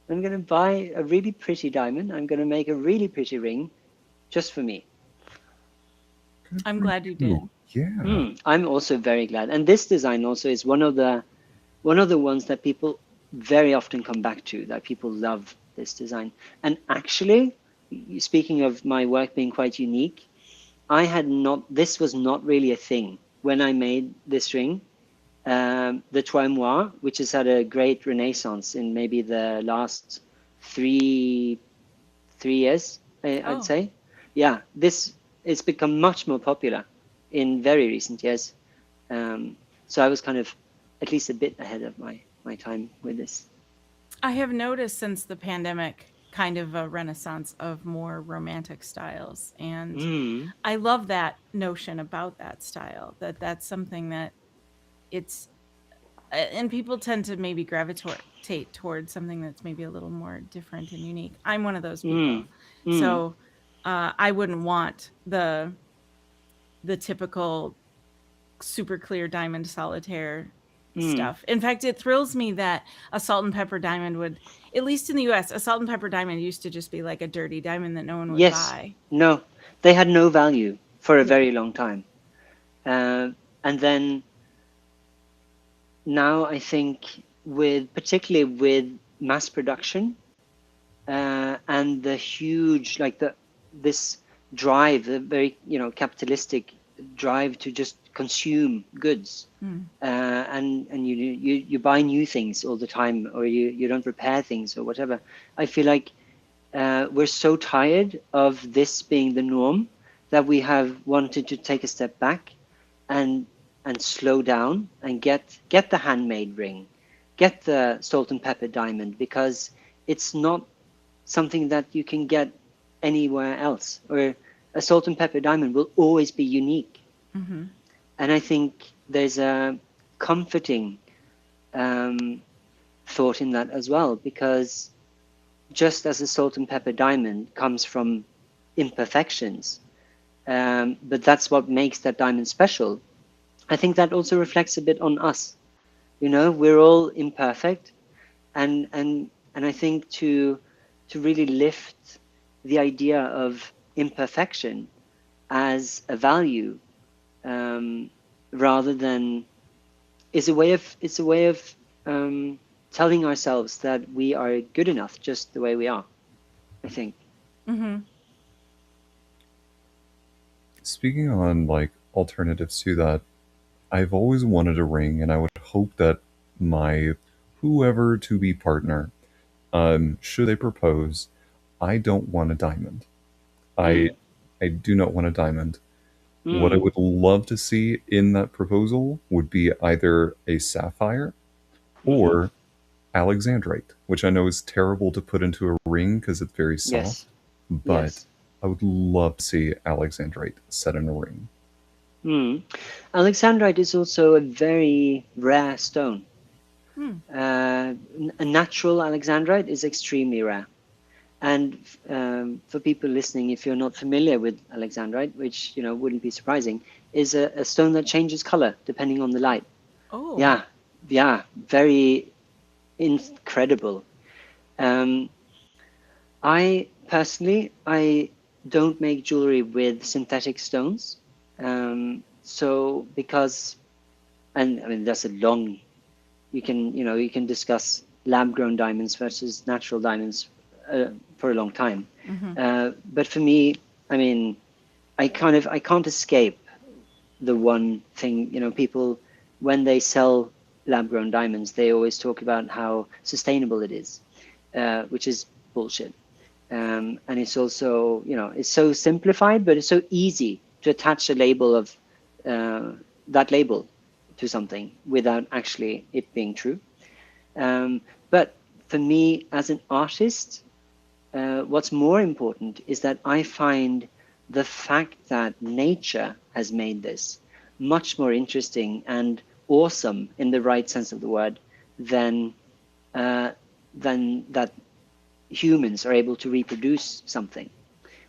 I'm gonna buy a really pretty diamond. I'm gonna make a really pretty ring just for me. Good I'm for glad you you. did. Yeah. I'm also very glad. And this design also is one of the ones that people very often come back to, that people love this design. And actually, speaking of my work being quite unique, this was not really a thing when I made this ring. The Trois Mois, which has had a great renaissance in maybe the last three 3 years, I'd Oh, say. Yeah, this it's become much more popular in very recent years. Um, so I was kind of at least a bit ahead of my time with this. I have noticed since the pandemic kind of a renaissance of more romantic styles. And Mm, I love that notion about that style, that that's something that it's, and people tend to maybe gravitate towards something that's maybe a little more different and unique. I'm one of those mm, people. mm, So I wouldn't want the typical super clear diamond solitaire mm. stuff. In fact, it thrills me that a salt and pepper diamond would, at least in the US, a salt and pepper diamond used to just be like a dirty diamond that no one would Yes, buy. no, they had no value for a Yeah. very long time. And then now I think particularly with mass production, and the huge like this drive, the very capitalistic drive to just consume goods, Mm. and you buy new things all the time, or you don't repair things or whatever. I feel like we're so tired of this being the norm that we have wanted to take a step back and slow down and get the handmade ring, get the salt and pepper diamond, because it's not something that you can get anywhere else. Or a salt and pepper diamond will always be unique. Mm-hmm. And I think there's a comforting um, thought in that as well, because just as a salt and pepper diamond comes from imperfections, but that's what makes that diamond special. I think that also reflects a bit on us. You know, we're all imperfect, and I think to really lift the idea of imperfection as a value, um, rather than it's a way of telling ourselves that we are good enough just the way we are. I think. Mm-hmm. Speaking on like alternatives to that, I've always wanted a ring, and I would hope that my whoever to be partner, should they propose, I don't want a diamond. I Mm, I do not want a diamond. What I mm, would love to see in that proposal would be either a sapphire mm-hmm. or alexandrite, which I know is terrible to put into a ring because it's very soft, Yes. but Yes. I would love to see alexandrite set in a ring. Mm. Alexandrite is also a very rare stone. Hmm. A natural alexandrite is extremely rare. And for people listening, if you're not familiar with alexandrite, which wouldn't be surprising, is a stone that changes color depending on the light. Oh. Yeah, yeah, very incredible. Um, I personally, I don't make jewelry with synthetic stones. So because, and I mean, that's a long, you can discuss lab grown diamonds versus natural diamonds for a long time. Mm-hmm. But for me, I mean, I can't escape the one thing, people, when they sell lab grown diamonds, they always talk about how sustainable it is, which is bullshit. And it's also, it's so simplified, but it's so easy to attach a label of uh, that label to something without actually it being true. But for me, as an artist, what's more important is that I find the fact that nature has made this much more interesting and awesome in the right sense of the word than uh, that humans are able to reproduce something,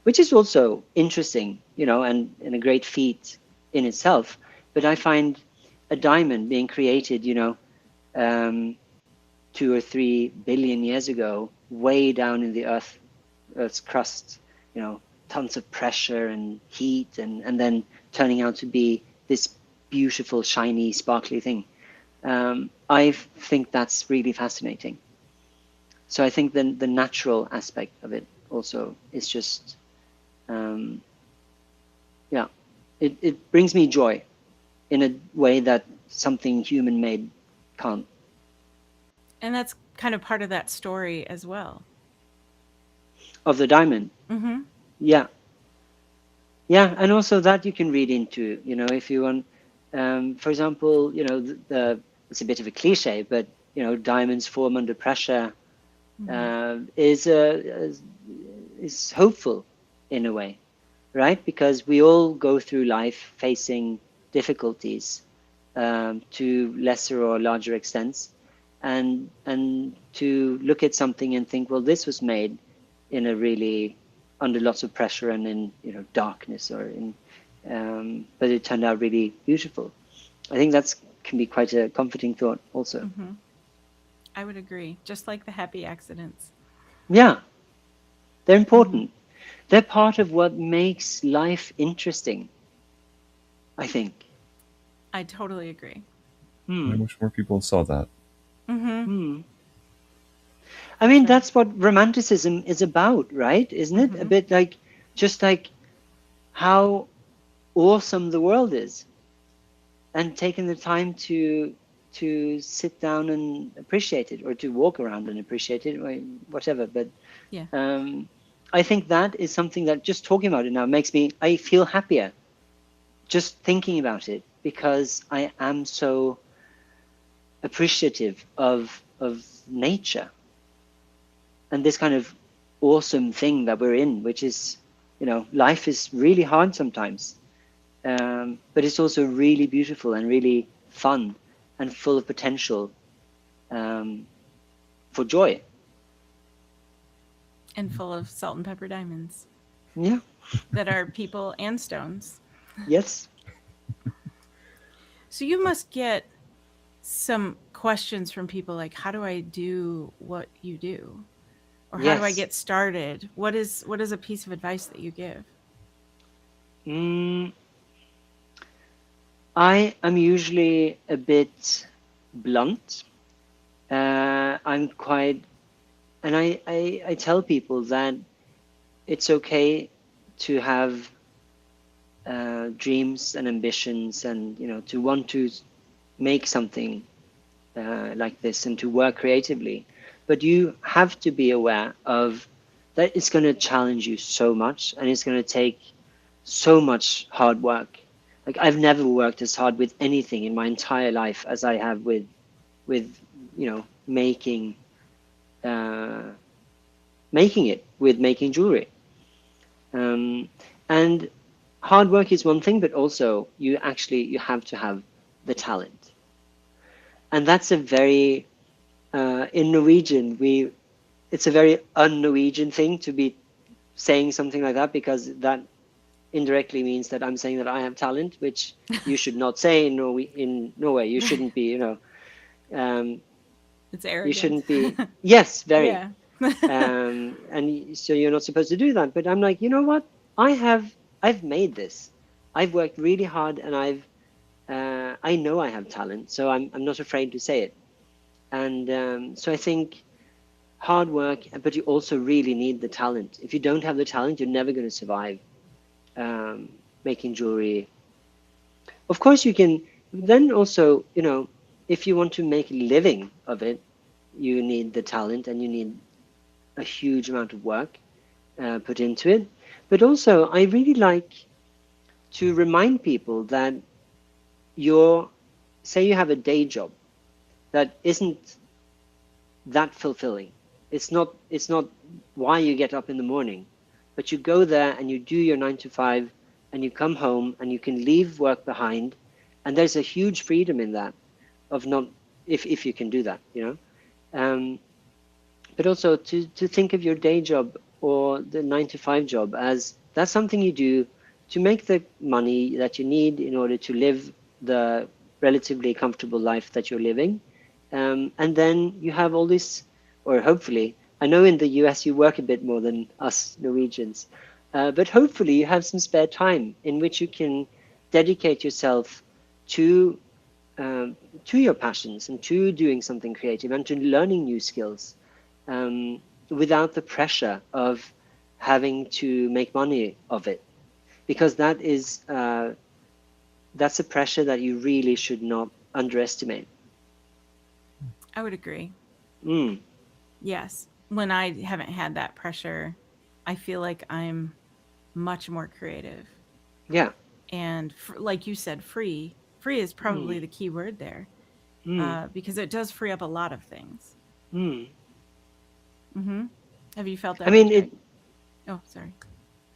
which is also interesting, and a great feat in itself. But I find a diamond being created, um, 2 or 3 billion years ago, way down in the Earth's crust, you know, tons of pressure and heat, and then turning out to be this beautiful, shiny, sparkly thing. I think that's really fascinating. So I think the natural aspect of it also is just, um, yeah, it brings me joy in a way that something human made can't. And that's kind of part of that story as well. Of the diamond, Mm-hmm. yeah, yeah, and also that you can read into, if you want, for example, it's a bit of a cliche, but diamonds form under pressure, Mm-hmm. uh, is uh, is hopeful in a way, right? Because we all go through life facing difficulties, to lesser or larger extents, and to look at something and think, well, this was made in a really under lots of pressure and in darkness, or in but it turned out really beautiful. I think that's can be quite a comforting thought also. Mm-hmm. I would agree. Just like the happy accidents. Yeah, they're Mm-hmm. important. They're part of what makes life interesting, I think. I totally agree. I Hmm. wish more people saw that. Mm-hmm. Hmm. I mean, So. that's what romanticism is about, right? Isn't it? A Mm-hmm. bit like, just like how awesome the world is, and taking the time to sit down and appreciate it, or to walk around and appreciate it, or whatever. But Yeah. um, I think that is something that just talking about it now makes me, I feel happier just thinking about it, because I am so appreciative of nature and this kind of awesome thing that we're in, which is, life is really hard sometimes, but it's also really beautiful and really fun and full of potential, um, for joy. And full of salt and pepper diamonds Yeah. that are people and stones. Yes. So you must get some questions from people like, how do I do what you do? Or how do I Yes. get started? What is a piece of advice that you give? Mm, I am usually a bit blunt. I'm quite, and I tell people that it's okay to have dreams and ambitions, and to want to make something like this and to work creatively, but you have to be aware of that it's going to challenge you so much, and it's going to take so much hard work. Like, I've never worked as hard with anything in my entire life as I have with uh, making it with making jewelry. Um, and hard work is one thing, but also you have to have the talent, and that's a very in Norwegian we it's a very un-Norwegian thing to be saying something like that, because that indirectly means that I'm saying that I have talent, which you should not say in Norway. You shouldn't be, um, It's you arrogant. shouldn't be. Yes, very. Yeah. And so you're not supposed to do that. But I'm like, you know what? I've made this. I've worked really hard, and I know I have talent, so I'm not afraid to say it. And so I think hard work, but you also really need the talent. If you don't have the talent, you're never going to survive making jewelry. Of course, you can then also, if you want to make a living of it, you need the talent and you need a huge amount of work put into it. But also, I really like to remind people that you're, say you have a day job that isn't that fulfilling. It's not why you get up in the morning, but you go there and you do your 9 to 5, and you come home and you can leave work behind, and there's a huge freedom in that, of not, if you can do that, um, but also to think of your day job or the 9 to 5 job as that's something you do to make the money that you need in order to live the relatively comfortable life that you're living. And then you have all this, or hopefully, I know in the US you work a bit more than us Norwegians, but hopefully you have some spare time in which you can dedicate yourself to to your passions and to doing something creative and to learning new skills, without the pressure of having to make money of it, because that's a pressure that you really should not underestimate. I would agree. Mm, Yes. When I haven't had that pressure, I feel like I'm much more creative. yeah. And like you said, free. Free is Mm, probably the key word there, mm, because it does free up a lot of things. mm. Mm-hmm. Have you felt I that way, mean, Greg? Oh, sorry.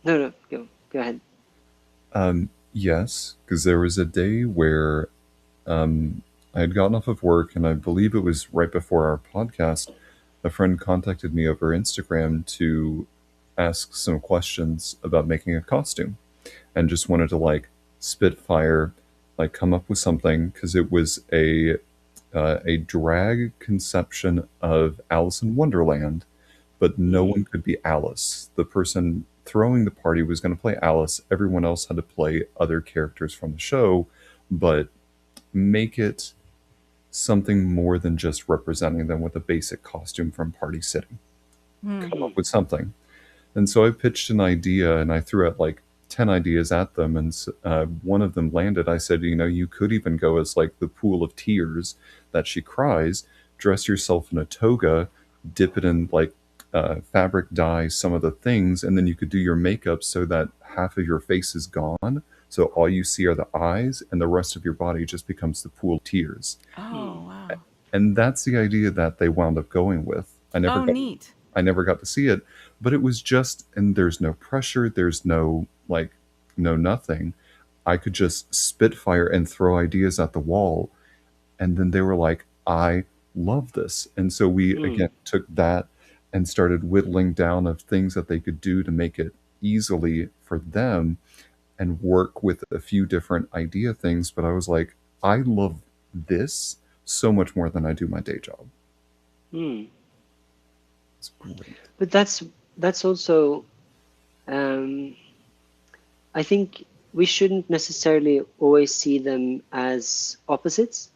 no, no, go ahead. Yes, because there was a day where I had gotten off of work, and I believe it was right before our podcast. A friend contacted me over Instagram to ask some questions about making a costume, and just wanted to like spitfire, like come up with something, because it was a drag conception of Alice in Wonderland, but no Mm, one could be Alice. The person throwing the party was going to play Alice. Everyone else had to play other characters from the show, but make it something more than just representing them with a basic costume from Party City. Hmm. Come up mm, with something. And so I pitched an idea, and I threw out like 10 ideas at them, and one of them landed. I said, you could even go as like the pool of tears that she cries, dress yourself in a toga, dip it in like fabric dye some of the things, and then you could do your makeup so that half of your face is gone. So all you see are the eyes, and the rest of your body just becomes the pool of tears. Oh, wow. And that's the idea that they wound up going with. Oh, neat. I never got to see it, but it was just, and there's no pressure, there's no like, no nothing. I could just spitfire and throw ideas at the wall, and then they were like, I love this. And so we again took that and started whittling down of things that they could do to make it easily for them and work with a few different idea things. But I was like, I love this so much more than I do my day job. Mm. It's great. But that's also, um, I think we shouldn't necessarily always see them as opposites.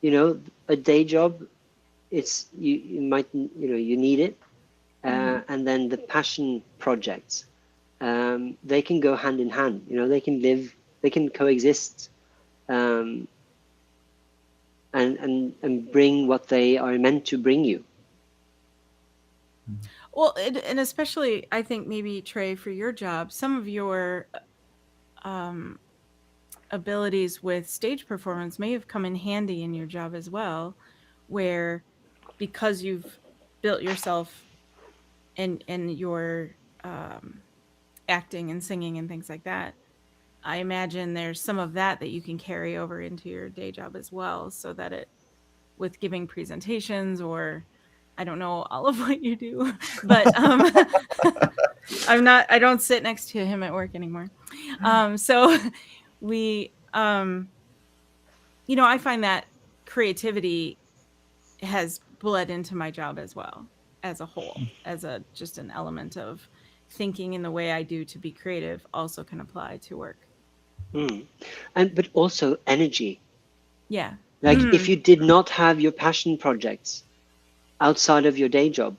You know, a day job, it's you might, you know, you need it, and then the passion projects, they can go hand in hand. You know, they can coexist, um, and bring what they are meant to bring you. Well, and especially, I think maybe Trey, for your job, some of your um, abilities with stage performance may have come in handy in your job as well, where because you've built yourself and your um, acting and singing and things like that. I imagine there's some of that that you can carry over into your day job as well, so that it with giving presentations or I don't know all of what you do, but I don't sit next to him at work anymore. So we I find that creativity has bled into my job as well as a whole, as a just an element of thinking in the way I do to be creative also can apply to work. Mm. And but also energy. Yeah. Like if you did not have your passion projects outside of your day job,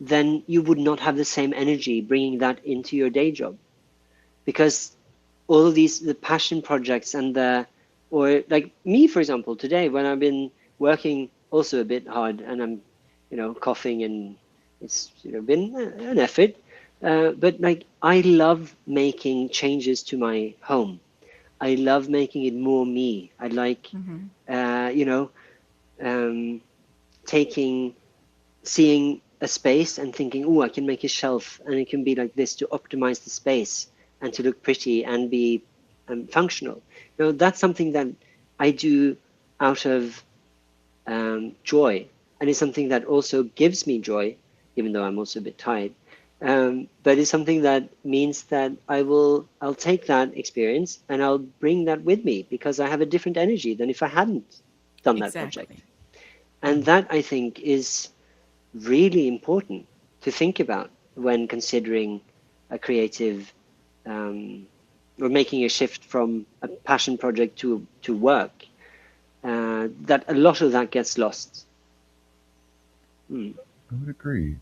then you would not have the same energy bringing that into your day job, because all of these the passion projects and the or like me for example today when I've been working also a bit hard and I'm coughing and it's been an effort, but like I love making changes to my home. I love making it more me. I like Mm-hmm. uh, you know um, taking seeing a space and thinking, oh, I can make a shelf and it can be like this to optimize the space and to look pretty and be functional. That's something that I do out of joy, and it's something that also gives me joy, even though I'm also a bit tired. But it's something that means that I'll take that experience and I'll bring that with me because I have a different energy than if I hadn't done that project. Exactly. And that I think is really important to think about when considering a creative or making a shift from a passion project to work. That a lot of that gets lost. Mm. I would agree.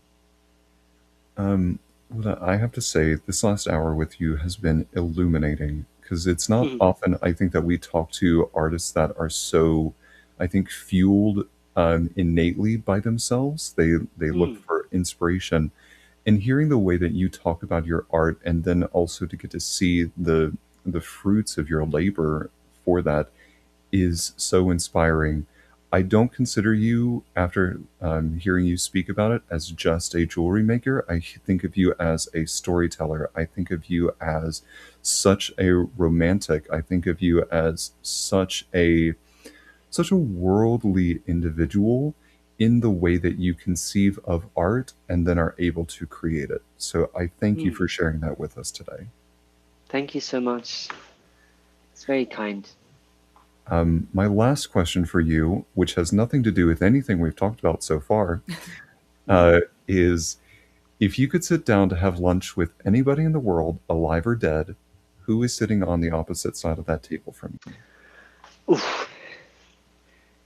Well, I have to say, this last hour with you has been illuminating because it's not often I think that we talk to artists that are so, I think, fueled innately by themselves. They look Mm. for inspiration, and hearing the way that you talk about your art, and then also to get to see the fruits of your labor for that is so inspiring. I don't consider you, after hearing you speak about it, as just a jewelry maker. I think of you as a storyteller. I think of you as such a romantic. I think of you as such a worldly individual in the way that you conceive of art and then are able to create it. So I thank you Mm. for sharing that with us today. Thank you so much. It's very kind. My last question for you, which has nothing to do with anything we've talked about so far, is if you could sit down to have lunch with anybody in the world, alive or dead, who is sitting on the opposite side of that table from you? Oof,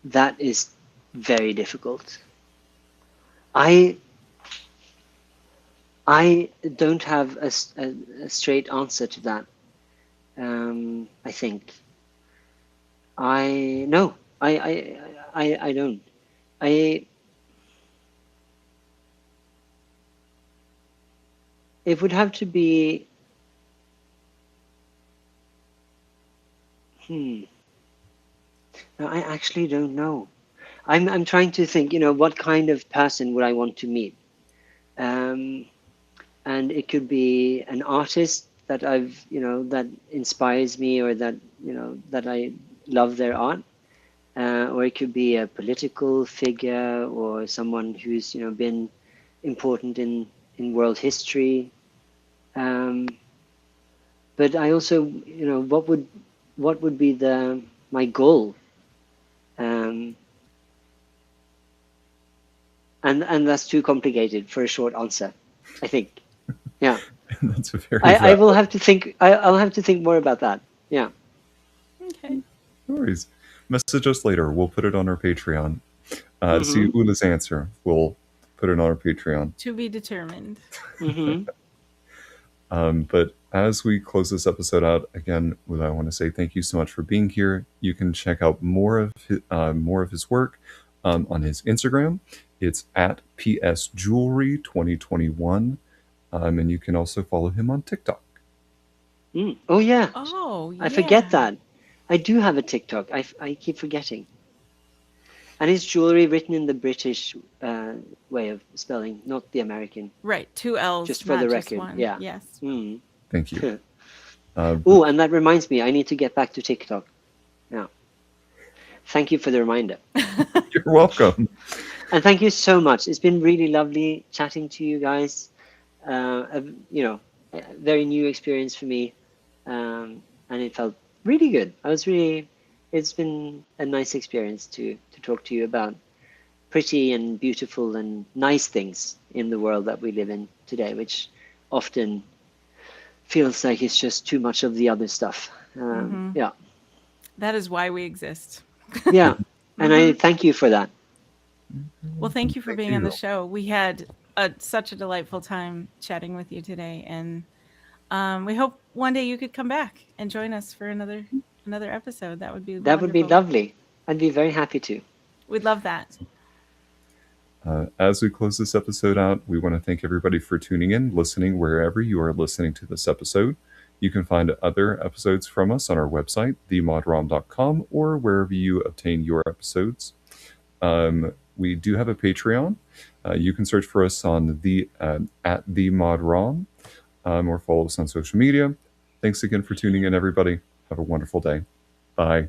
that is very difficult. I I don't have a straight answer to that. I think I no, I don't. I it would have to be. Hmm. No, I actually don't know. I'm trying to think. What kind of person would I want to meet? Um, and it could be an artist that that inspires me, or that I love their art. Or it could be a political figure, or someone who's been important in world history. Um, but I also, what would be the my goal? Um, and that's too complicated for a short answer, I think. Yeah, And that's a very I valid. will have to think. I'll have to think more about that. Yeah. Okay. No worries. Message us later. We'll put it on our Patreon. To see Mm-hmm. Ula's answer, we'll put it on our Patreon. To be determined. Mm-hmm. But as we close this episode out, again, Ula, I want to say thank you so much for being here. You can check out more of his work on his Instagram. It's at psjewelry2021, and you can also follow him on TikTok. Oh yeah, Oh, I forget yeah. that. I do have a TikTok. I keep forgetting. And it's jewelry written in the British way of spelling, not the American. Right. Two L's, Just for not the just record. one. Yeah. Yes. Mm. Thank you. But Oh, and that reminds me, I need to get back to TikTok. Yeah. Thank you for the reminder. you're welcome. And thank you so much. It's been really lovely chatting to you guys. A very new experience for me. And it felt really good. It's been a nice experience to talk to you about pretty and beautiful and nice things in the world that we live in today, which often feels like it's just too much of the other stuff. Yeah, That is why we exist. yeah, and I thank you for that. You're Well, welcome. thank you for Thank being on the you. show. We had such a delightful time chatting with you today, and we hope one day you could come back and join us for another episode. That would be That would be wonderful. lovely. I'd be very happy to. We'd love that. As we close this episode out, we want to thank everybody for tuning in, listening wherever you are listening to this episode. You can find other episodes from us on our website, themodrom.com, or wherever you obtain your episodes. We do have a Patreon. You can search for us on at themodrom, or follow us on social media. Thanks again for tuning in, everybody. Have a wonderful day. Bye.